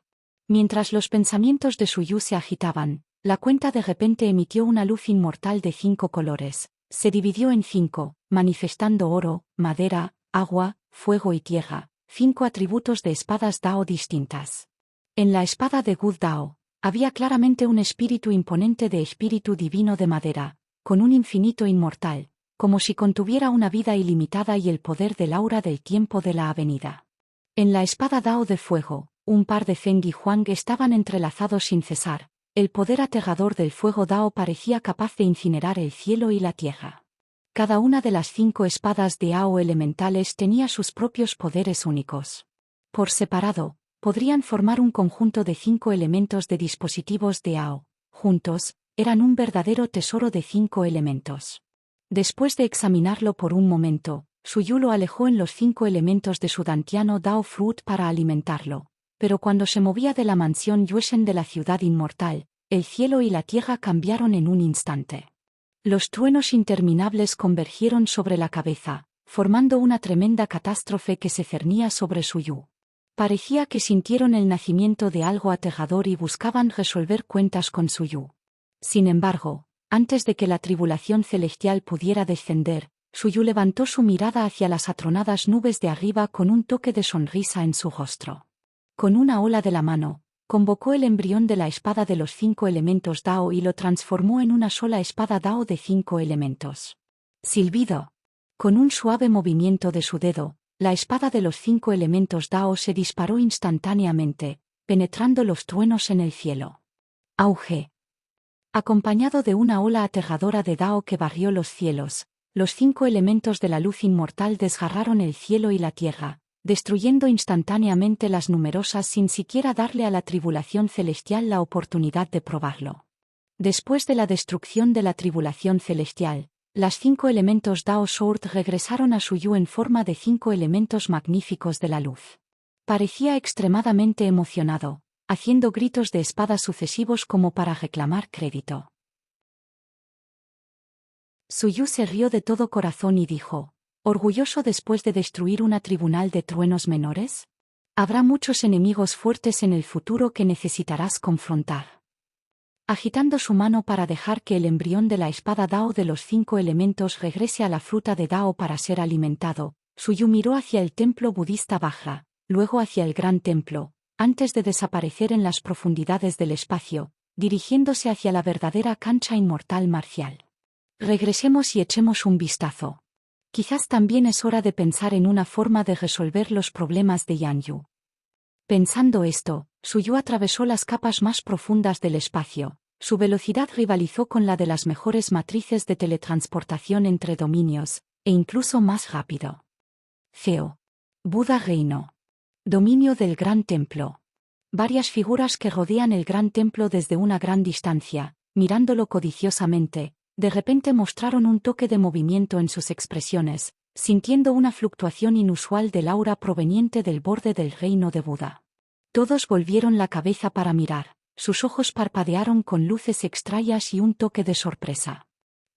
Mientras los pensamientos de Suyu se agitaban, la cuenta de repente emitió una luz inmortal de 5 colores. Se dividió en 5, manifestando oro, madera, agua, fuego y tierra, 5 atributos de espadas Dao distintas. En la espada de Gu Dao, había claramente un espíritu imponente de espíritu divino de madera, con un infinito inmortal, como si contuviera una vida ilimitada y el poder del aura del tiempo de la avenida. En la espada Dao de fuego, un par de Feng y Huang estaban entrelazados sin cesar. El poder aterrador del fuego Dao parecía capaz de incinerar el cielo y la tierra. Cada una de las 5 espadas Dao elementales tenía sus propios poderes únicos. Por separado, podrían formar un conjunto de 5 elementos de dispositivos Dao. Juntos, eran un verdadero tesoro de 5 elementos. Después de examinarlo por un momento, Suyu lo alejó en los 5 elementos de su dantiano Dao Fruit para alimentarlo. Pero cuando se movía de la mansión Yueshen de la ciudad inmortal, el cielo y la tierra cambiaron en un instante. Los truenos interminables convergieron sobre la cabeza, formando una tremenda catástrofe que se cernía sobre Suyu. Parecía que sintieron el nacimiento de algo aterrador y buscaban resolver cuentas con Suyu. Sin embargo, antes de que la tribulación celestial pudiera descender, Suyu levantó su mirada hacia las atronadas nubes de arriba con un toque de sonrisa en su rostro. Con una ola de la mano, convocó el embrión de la espada de los 5 elementos Dao y lo transformó en una sola espada Dao de 5 elementos. Silbido. Con un suave movimiento de su dedo, la espada de los 5 elementos Dao se disparó instantáneamente, penetrando los truenos en el cielo. Auge. Acompañado de una ola aterradora de Dao que barrió los cielos, los 5 elementos de la luz inmortal desgarraron el cielo y la tierra, destruyendo instantáneamente las numerosas sin siquiera darle a la tribulación celestial la oportunidad de probarlo. Después de la destrucción de la tribulación celestial, las 5 elementos Dao Sword regresaron a Suyu en forma de 5 elementos magníficos de la luz. Parecía extremadamente emocionado, haciendo gritos de espada sucesivos como para reclamar crédito. Suyu se rió de todo corazón y dijo: ¿orgulloso después de destruir una tribunal de truenos menores? Habrá muchos enemigos fuertes en el futuro que necesitarás confrontar. Agitando su mano para dejar que el embrión de la espada Dao de los 5 elementos regrese a la fruta de Dao para ser alimentado, Suyu miró hacia el templo budista Vajra, luego hacia el gran templo, antes de desaparecer en las profundidades del espacio, dirigiéndose hacia la verdadera cancha inmortal marcial. Regresemos y echemos un vistazo. Quizás también es hora de pensar en una forma de resolver los problemas de Yanyu. Pensando esto, Suyu atravesó las capas más profundas del espacio. Su velocidad rivalizó con la de las mejores matrices de teletransportación entre dominios, e incluso más rápido. Feo. Buda Reino. Dominio del Gran Templo. Varias figuras que rodean el Gran Templo desde una gran distancia, mirándolo codiciosamente, de repente mostraron un toque de movimiento en sus expresiones, sintiendo una fluctuación inusual del aura proveniente del borde del reino de Buda. Todos volvieron la cabeza para mirar, sus ojos parpadearon con luces extrañas y un toque de sorpresa.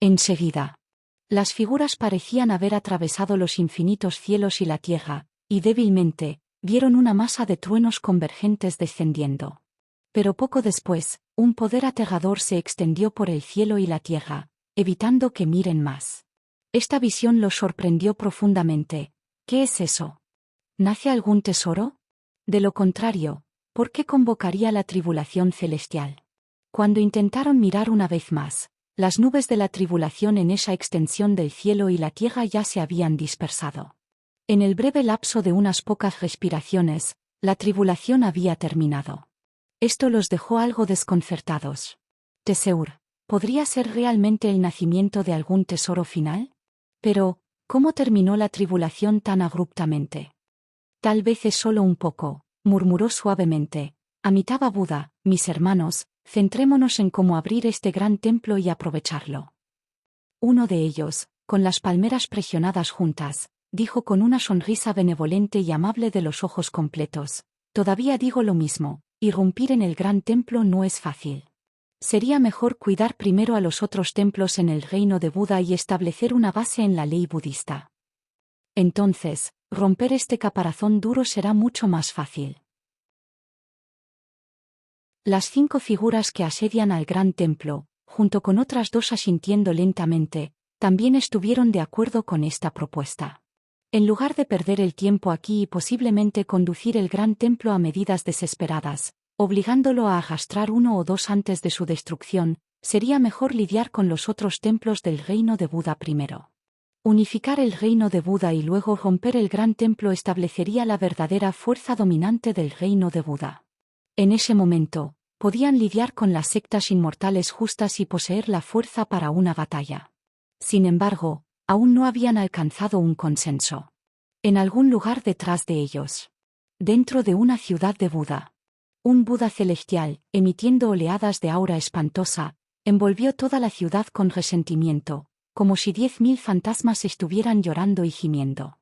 Enseguida, las figuras parecían haber atravesado los infinitos cielos y la tierra, y débilmente, vieron una masa de truenos convergentes descendiendo. Pero poco después, un poder aterrador se extendió por el cielo y la tierra, evitando que miren más. Esta visión los sorprendió profundamente. ¿Qué es eso? ¿Nace algún tesoro? De lo contrario, ¿por qué convocaría la tribulación celestial? Cuando intentaron mirar una vez más, las nubes de la tribulación en esa extensión del cielo y la tierra ya se habían dispersado. En el breve lapso de unas pocas respiraciones, la tribulación había terminado. Esto los dejó algo desconcertados. Teseur, ¿podría ser realmente el nacimiento de algún tesoro final? Pero, ¿cómo terminó la tribulación tan abruptamente? Tal vez es solo un poco, murmuró suavemente. Amitabha Buda, mis hermanos, centrémonos en cómo abrir este gran templo y aprovecharlo. Uno de ellos, con las palmeras presionadas juntas, dijo con una sonrisa benevolente y amable de los ojos completos: todavía digo lo mismo, irrumpir en el gran templo no es fácil. Sería mejor cuidar primero a los otros templos en el reino de Buda y establecer una base en la ley budista. Entonces, romper este caparazón duro será mucho más fácil. Las 5 figuras que asedian al gran templo, junto con otras 2 asintiendo lentamente, también estuvieron de acuerdo con esta propuesta. En lugar de perder el tiempo aquí y posiblemente conducir el gran templo a medidas desesperadas, obligándolo a arrastrar 1 o 2 antes de su destrucción, sería mejor lidiar con los otros templos del reino de Buda primero. Unificar el reino de Buda y luego romper el gran templo establecería la verdadera fuerza dominante del reino de Buda. En ese momento, podían lidiar con las sectas inmortales justas y poseer la fuerza para una batalla. Sin embargo, aún no habían alcanzado un consenso. En algún lugar detrás de ellos. Dentro de una ciudad de Buda. Un Buda celestial, emitiendo oleadas de aura espantosa, envolvió toda la ciudad con resentimiento, como si 10.000 fantasmas estuvieran llorando y gimiendo.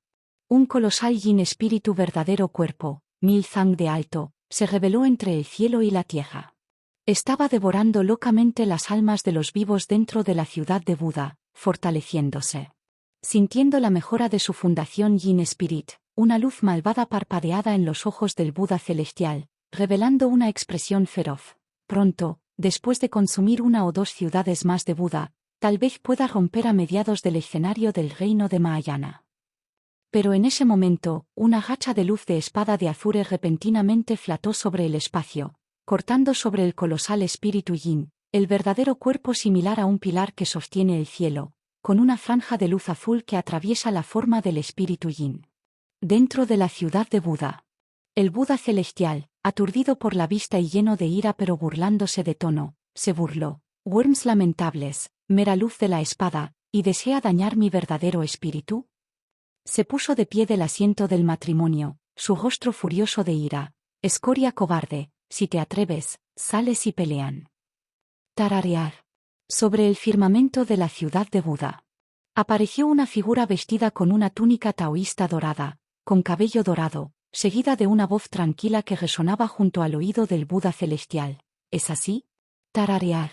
Un colosal yin espíritu verdadero cuerpo, 1000 zang de alto, se reveló entre el cielo y la tierra. Estaba devorando locamente las almas de los vivos dentro de la ciudad de Buda, fortaleciéndose. Sintiendo la mejora de su fundación Yin Spirit, una luz malvada parpadeada en los ojos del Buda celestial, revelando una expresión feroz. Pronto, después de consumir 1 o 2 ciudades más de Buda, tal vez pueda romper a mediados del escenario del reino de Mahayana. Pero en ese momento, una hacha de luz de espada de azure repentinamente flotó sobre el espacio, cortando sobre el colosal espíritu Yin, el verdadero cuerpo similar a un pilar que sostiene el cielo, con una franja de luz azul que atraviesa la forma del espíritu Yin. Dentro de la ciudad de Buda. El Buda celestial, aturdido por la vista y lleno de ira pero burlándose de tono, se burló. Worms lamentables, mera luz de la espada, ¿y desea dañar mi verdadero espíritu? Se puso de pie del asiento del matrimonio, su rostro furioso de ira. Escoria cobarde, si te atreves, sales y pelean. Tararear. Sobre el firmamento de la ciudad de Buda. Apareció una figura vestida con una túnica taoísta dorada, con cabello dorado, seguida de una voz tranquila que resonaba junto al oído del Buda celestial. ¿Es así? Tararear.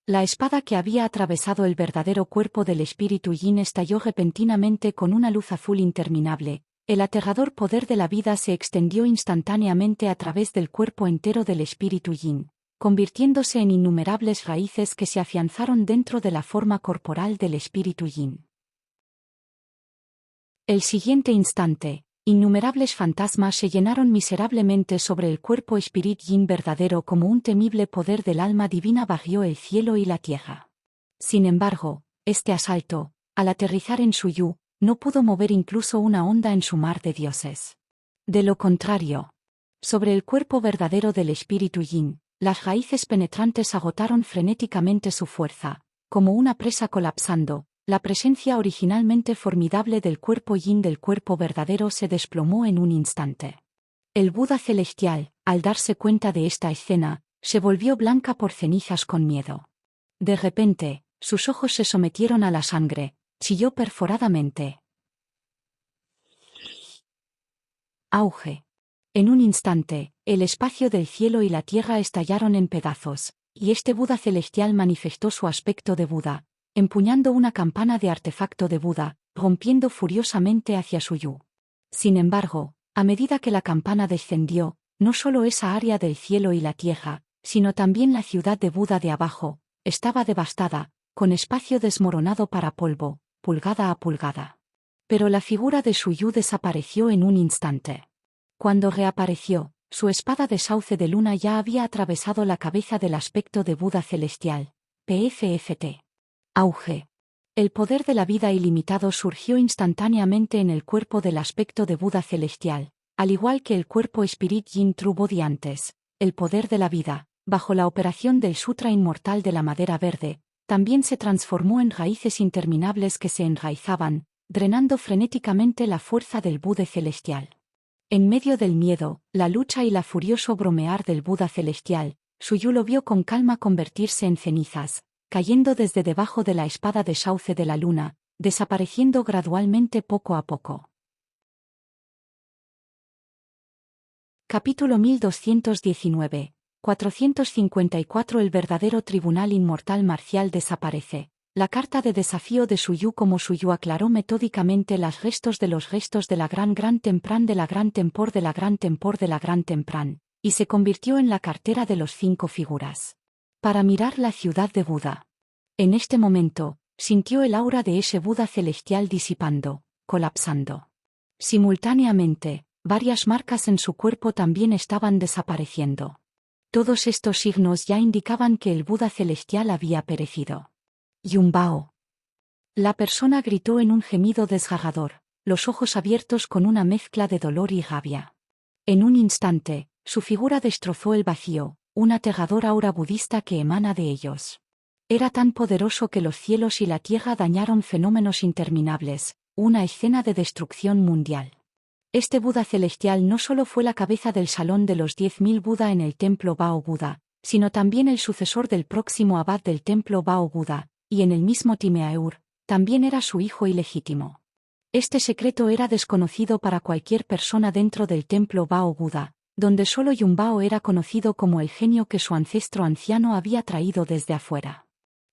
La espada que había atravesado el verdadero cuerpo del espíritu Yin estalló repentinamente con una luz azul interminable. El aterrador poder de la vida se extendió instantáneamente a través del cuerpo entero del espíritu Yin, convirtiéndose en innumerables raíces que se afianzaron dentro de la forma corporal del espíritu Yin. El siguiente instante, innumerables fantasmas se llenaron miserablemente sobre el cuerpo Spirit Yin verdadero como un temible poder del alma divina barrió el cielo y la tierra. Sin embargo, este asalto, al aterrizar en Suyu, no pudo mover incluso una onda en su mar de dioses. De lo contrario, sobre el cuerpo verdadero del espíritu Yin, las raíces penetrantes agotaron frenéticamente su fuerza, como una presa colapsando. La presencia originalmente formidable del cuerpo Yin del cuerpo verdadero se desplomó en un instante. El Buda celestial, al darse cuenta de esta escena, se volvió blanca por cenizas con miedo. De repente, sus ojos se sometieron a la sangre, chilló perforadamente. Auge. En un instante, el espacio del cielo y la tierra estallaron en pedazos, y este Buda celestial manifestó su aspecto de Buda, empuñando una campana de artefacto de Buda, rompiendo furiosamente hacia Suyu. Sin embargo, a medida que la campana descendió, no solo esa área del cielo y la tierra, sino también la ciudad de Buda de abajo, estaba devastada, con espacio desmoronado para polvo, pulgada a pulgada. Pero la figura de Suyu desapareció en un instante. Cuando reapareció, su espada de sauce de luna ya había atravesado la cabeza del aspecto de Buda celestial. PFFT. Auge. El poder de la vida ilimitado surgió instantáneamente en el cuerpo del aspecto de Buda celestial, al igual que el cuerpo Spirit Yin True Body antes. El poder de la vida, bajo la operación del Sutra inmortal de la madera verde, también se transformó en raíces interminables que se enraizaban, drenando frenéticamente la fuerza del Buda celestial. En medio del miedo, la lucha y la furioso bromear del Buda celestial, Suyu lo vio con calma convertirse en cenizas, cayendo desde debajo de la espada de sauce de la luna, desapareciendo gradualmente poco a poco. Capítulo 1219. 454. El verdadero tribunal inmortal marcial desaparece. La carta de desafío de Suyu. Como Suyu aclaró metódicamente los restos de la gran tempran de la gran tempor de la gran tempor de la gran tempran, y se convirtió en la cartera de los 5 figuras. Para mirar la ciudad de Buda. En este momento, sintió el aura de ese Buda celestial disipando, colapsando. Simultáneamente, varias marcas en su cuerpo también estaban desapareciendo. Todos estos signos ya indicaban que el Buda celestial había perecido. Yumbao. La persona gritó en un gemido desgarrador, los ojos abiertos con una mezcla de dolor y rabia. En un instante, su figura destrozó el vacío, una aterradora aura budista que emana de ellos. Era tan poderoso que los cielos y la tierra dañaron fenómenos interminables, una escena de destrucción mundial. Este Buda celestial no solo fue la cabeza del salón de los 10.000 Buda en el templo Bao Buda, sino también el sucesor del próximo abad del templo Bao Buda, y en el mismo Timeaur, también era su hijo ilegítimo. Este secreto era desconocido para cualquier persona dentro del templo Bao Buda, donde solo Yumbao era conocido como el genio que su ancestro anciano había traído desde afuera.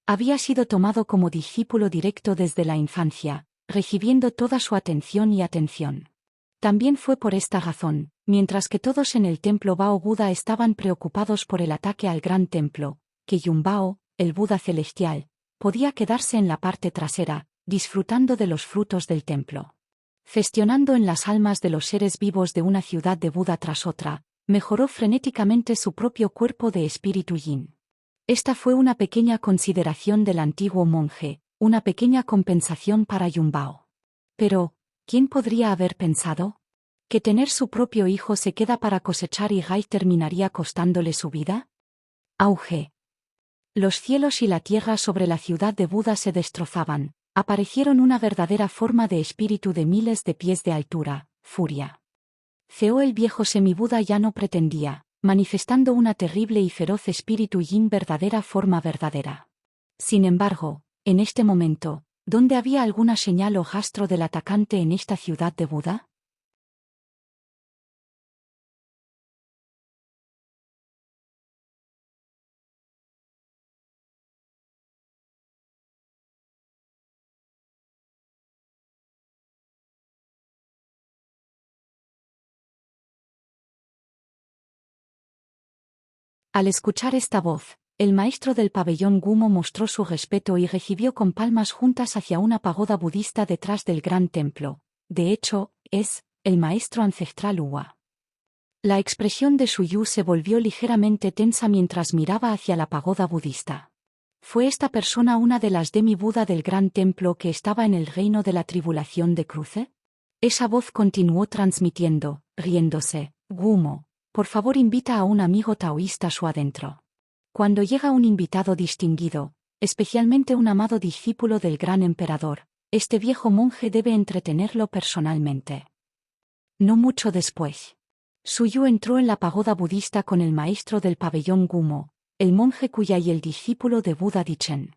Había sido tomado como discípulo directo desde la infancia, recibiendo toda su atención y atención. También fue por esta razón, mientras que todos en el templo Bao Buda estaban preocupados por el ataque al gran templo, que Yumbao, el Buda celestial, podía quedarse en la parte trasera, disfrutando de los frutos del templo. Gestionando en las almas de los seres vivos de una ciudad de Buda tras otra, mejoró frenéticamente su propio cuerpo de espíritu yin. Esta fue una pequeña consideración del antiguo monje, una pequeña compensación para Yumbao. Pero, ¿quién podría haber pensado? ¿Que tener su propio hijo se queda para cosechar y Gai terminaría costándole su vida? Auge. Los cielos y la tierra sobre la ciudad de Buda se destrozaban, aparecieron una verdadera forma de espíritu de miles de pies de altura, furia. Ceo el viejo semibuda ya no pretendía, manifestando una terrible y feroz espíritu yin verdadera forma verdadera. Sin embargo, en este momento, ¿dónde había alguna señal o rastro del atacante en esta ciudad de Buda? Al escuchar esta voz, el maestro del pabellón Gumo mostró su respeto y recibió con palmas juntas hacia una pagoda budista detrás del gran templo. De hecho, es el maestro ancestral Ua. La expresión de Suyu se volvió ligeramente tensa mientras miraba hacia la pagoda budista. ¿Fue esta persona una de las demi-Buda del gran templo que estaba en el reino de la tribulación de cruce? Esa voz continuó transmitiendo, riéndose, Gumo. Por favor invita a un amigo taoísta a su adentro. Cuando llega un invitado distinguido, especialmente un amado discípulo del gran emperador, este viejo monje debe entretenerlo personalmente. No mucho después, Suyu entró en la pagoda budista con el maestro del pabellón Gumo, el monje Kuya y el discípulo de Buda Dichen.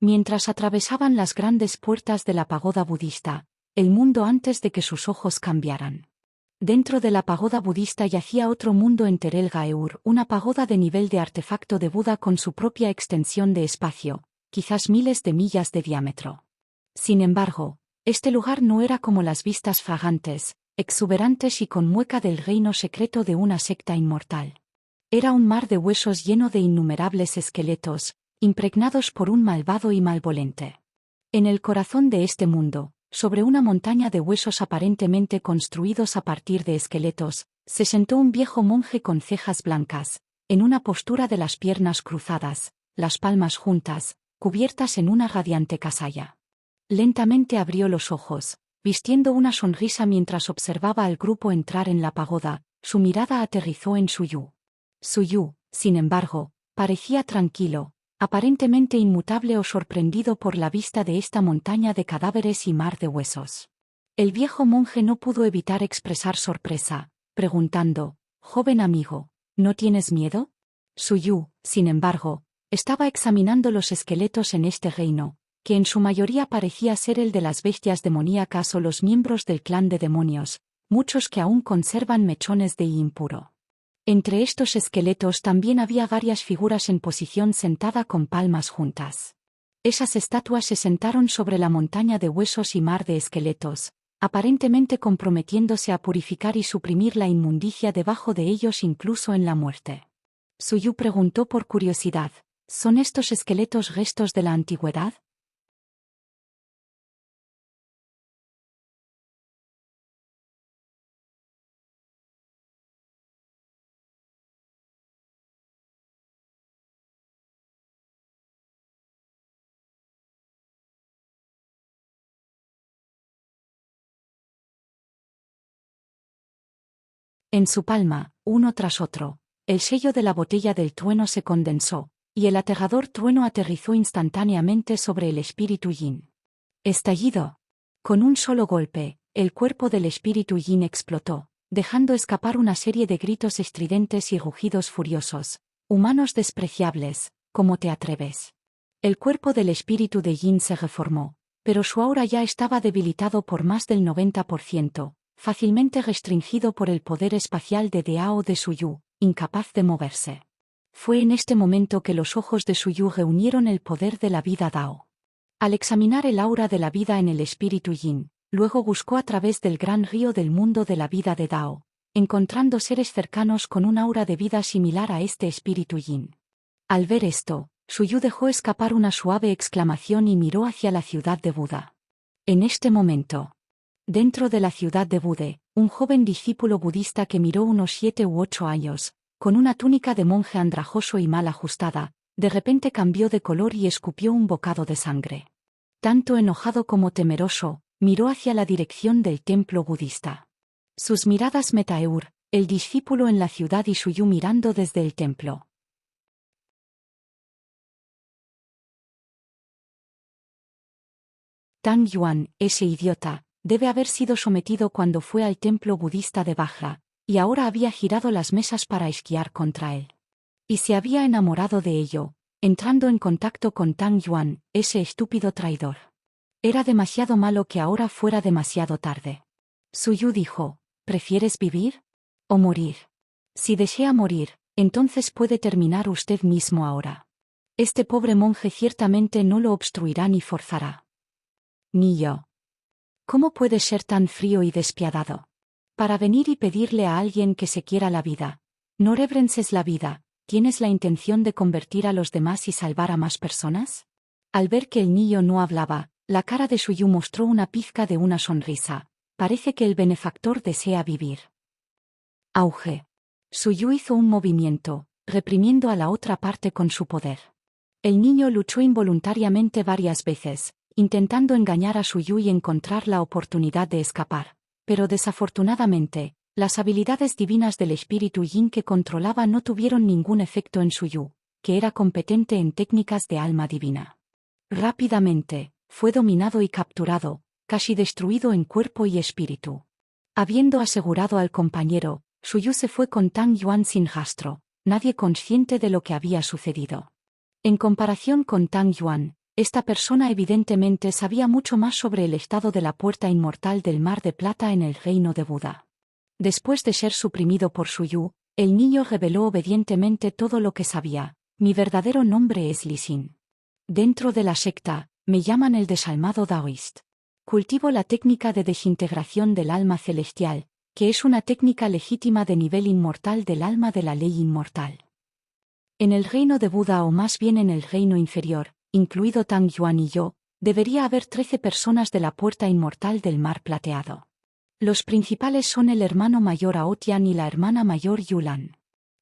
Mientras atravesaban las grandes puertas de la pagoda budista, el mundo antes de que sus ojos cambiaran. Dentro de la pagoda budista yacía otro mundo en Terel Gaeur, una pagoda de nivel de artefacto de Buda con su propia extensión de espacio, quizás miles de millas de diámetro. Sin embargo, este lugar no era como las vistas fragantes, exuberantes y con mueca del reino secreto de una secta inmortal. Era un mar de huesos lleno de innumerables esqueletos, impregnados por un malvado y malvolente. En el corazón de este mundo, sobre una montaña de huesos aparentemente construidos a partir de esqueletos, se sentó un viejo monje con cejas blancas, en una postura de las piernas cruzadas, las palmas juntas, cubiertas en una radiante casalla. Lentamente abrió los ojos, vistiendo una sonrisa mientras observaba al grupo entrar en la pagoda, su mirada aterrizó en Suyu. Suyu, sin embargo, parecía tranquilo, aparentemente inmutable o sorprendido por la vista de esta montaña de cadáveres y mar de huesos. El viejo monje no pudo evitar expresar sorpresa, preguntando, «Joven amigo, ¿no tienes miedo?» Suyu, sin embargo, estaba examinando los esqueletos en este reino, que en su mayoría parecía ser el de las bestias demoníacas o los miembros del clan de demonios, muchos que aún conservan mechones de impuro. Entre estos esqueletos también había varias figuras en posición sentada con palmas juntas. Esas estatuas se sentaron sobre la montaña de huesos y mar de esqueletos, aparentemente comprometiéndose a purificar y suprimir la inmundicia debajo de ellos incluso en la muerte. Suyu preguntó por curiosidad, ¿son estos esqueletos restos de la antigüedad? En su palma, uno tras otro, el sello de la botella del trueno se condensó, y el aterrador trueno aterrizó instantáneamente sobre el espíritu Yin. Estallido. Con un solo golpe, el cuerpo del espíritu Yin explotó, dejando escapar una serie de gritos estridentes y rugidos furiosos. Humanos despreciables, ¿cómo te atreves? El cuerpo del espíritu de Yin se reformó, pero su aura ya estaba debilitado por más del 90%, fácilmente restringido por el poder espacial de Dao de Suyu, incapaz de moverse. Fue en este momento que los ojos de Suyu reunieron el poder de la vida Dao. Al examinar el aura de la vida en el espíritu Yin, luego buscó a través del gran río del mundo de la vida de Dao, encontrando seres cercanos con un aura de vida similar a este espíritu Yin. Al ver esto, Suyu dejó escapar una suave exclamación y miró hacia la ciudad de Buda. En este momento, dentro de la ciudad de Bude, un joven discípulo budista que miró unos 7 u 8 años, con una túnica de monje andrajoso y mal ajustada, de repente cambió de color y escupió un bocado de sangre. Tanto enojado como temeroso, miró hacia la dirección del templo budista. Sus miradas Metaeur, el discípulo en la ciudad y Suyu mirando desde el templo. Tang Yuan, ese idiota, debe haber sido sometido cuando fue al templo budista de Vajra, y ahora había girado las mesas para esquiar contra él. Y se había enamorado de ello, entrando en contacto con Tang Yuan, ese estúpido traidor. Era demasiado malo que ahora fuera demasiado tarde. Suyu dijo, ¿prefieres vivir? ¿O morir? Si desea morir, entonces puede terminar usted mismo ahora. Este pobre monje ciertamente no lo obstruirá ni forzará. Ni yo. ¿Cómo puedes ser tan frío y despiadado? Para venir y pedirle a alguien que se quiera la vida. No reverences la vida, ¿tienes la intención de convertir a los demás y salvar a más personas? Al ver que el niño no hablaba, la cara de Suyu mostró una pizca de una sonrisa. Parece que el benefactor desea vivir. Auge. Suyu hizo un movimiento, reprimiendo a la otra parte con su poder. El niño luchó involuntariamente varias veces, intentando engañar a Suyu y encontrar la oportunidad de escapar. Pero desafortunadamente, las habilidades divinas del espíritu Yin que controlaba no tuvieron ningún efecto en Suyu, que era competente en técnicas de alma divina. Rápidamente, fue dominado y capturado, casi destruido en cuerpo y espíritu. Habiendo asegurado al compañero, Suyu se fue con Tang Yuan sin rastro, nadie consciente de lo que había sucedido. En comparación con Tang Yuan, esta persona evidentemente sabía mucho más sobre el estado de la puerta inmortal del mar de plata en el reino de Buda. Después de ser suprimido por Suyu, el niño reveló obedientemente todo lo que sabía. Mi verdadero nombre es Li Xin. Dentro de la secta, me llaman el desalmado Daoist. Cultivo la técnica de desintegración del alma celestial, que es una técnica legítima de nivel inmortal del alma de la ley inmortal. En el reino de Buda o más bien en el reino inferior, incluido Tang Yuan y yo, debería haber 13 personas de la puerta inmortal del mar plateado. Los principales son el hermano mayor Aotian y la hermana mayor Yulan.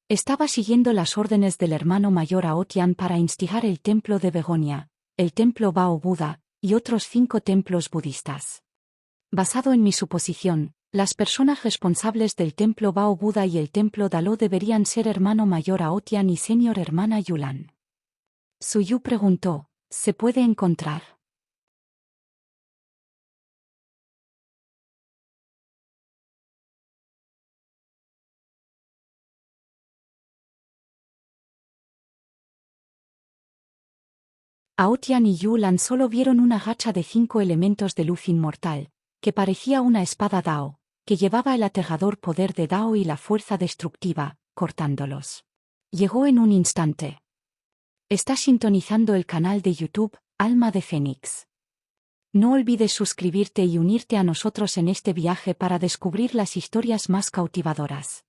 Estaba siguiendo las órdenes del hermano mayor Aotian para instigar el templo de Begonia, el templo Bao Buda, y otros 5 templos budistas. Basado en mi suposición, las personas responsables del templo Bao Buda y el templo Dalo deberían ser hermano mayor Aotian y senior hermana Yulan. Suyu preguntó, ¿se puede encontrar? Aotian y Yulan solo vieron una racha de 5 elementos de luz inmortal, que parecía una espada Dao, que llevaba el aterrador poder de Dao y la fuerza destructiva, cortándolos. Llegó en un instante. Estás sintonizando el canal de YouTube, Alma de Fénix. No olvides suscribirte y unirte a nosotros en este viaje para descubrir las historias más cautivadoras.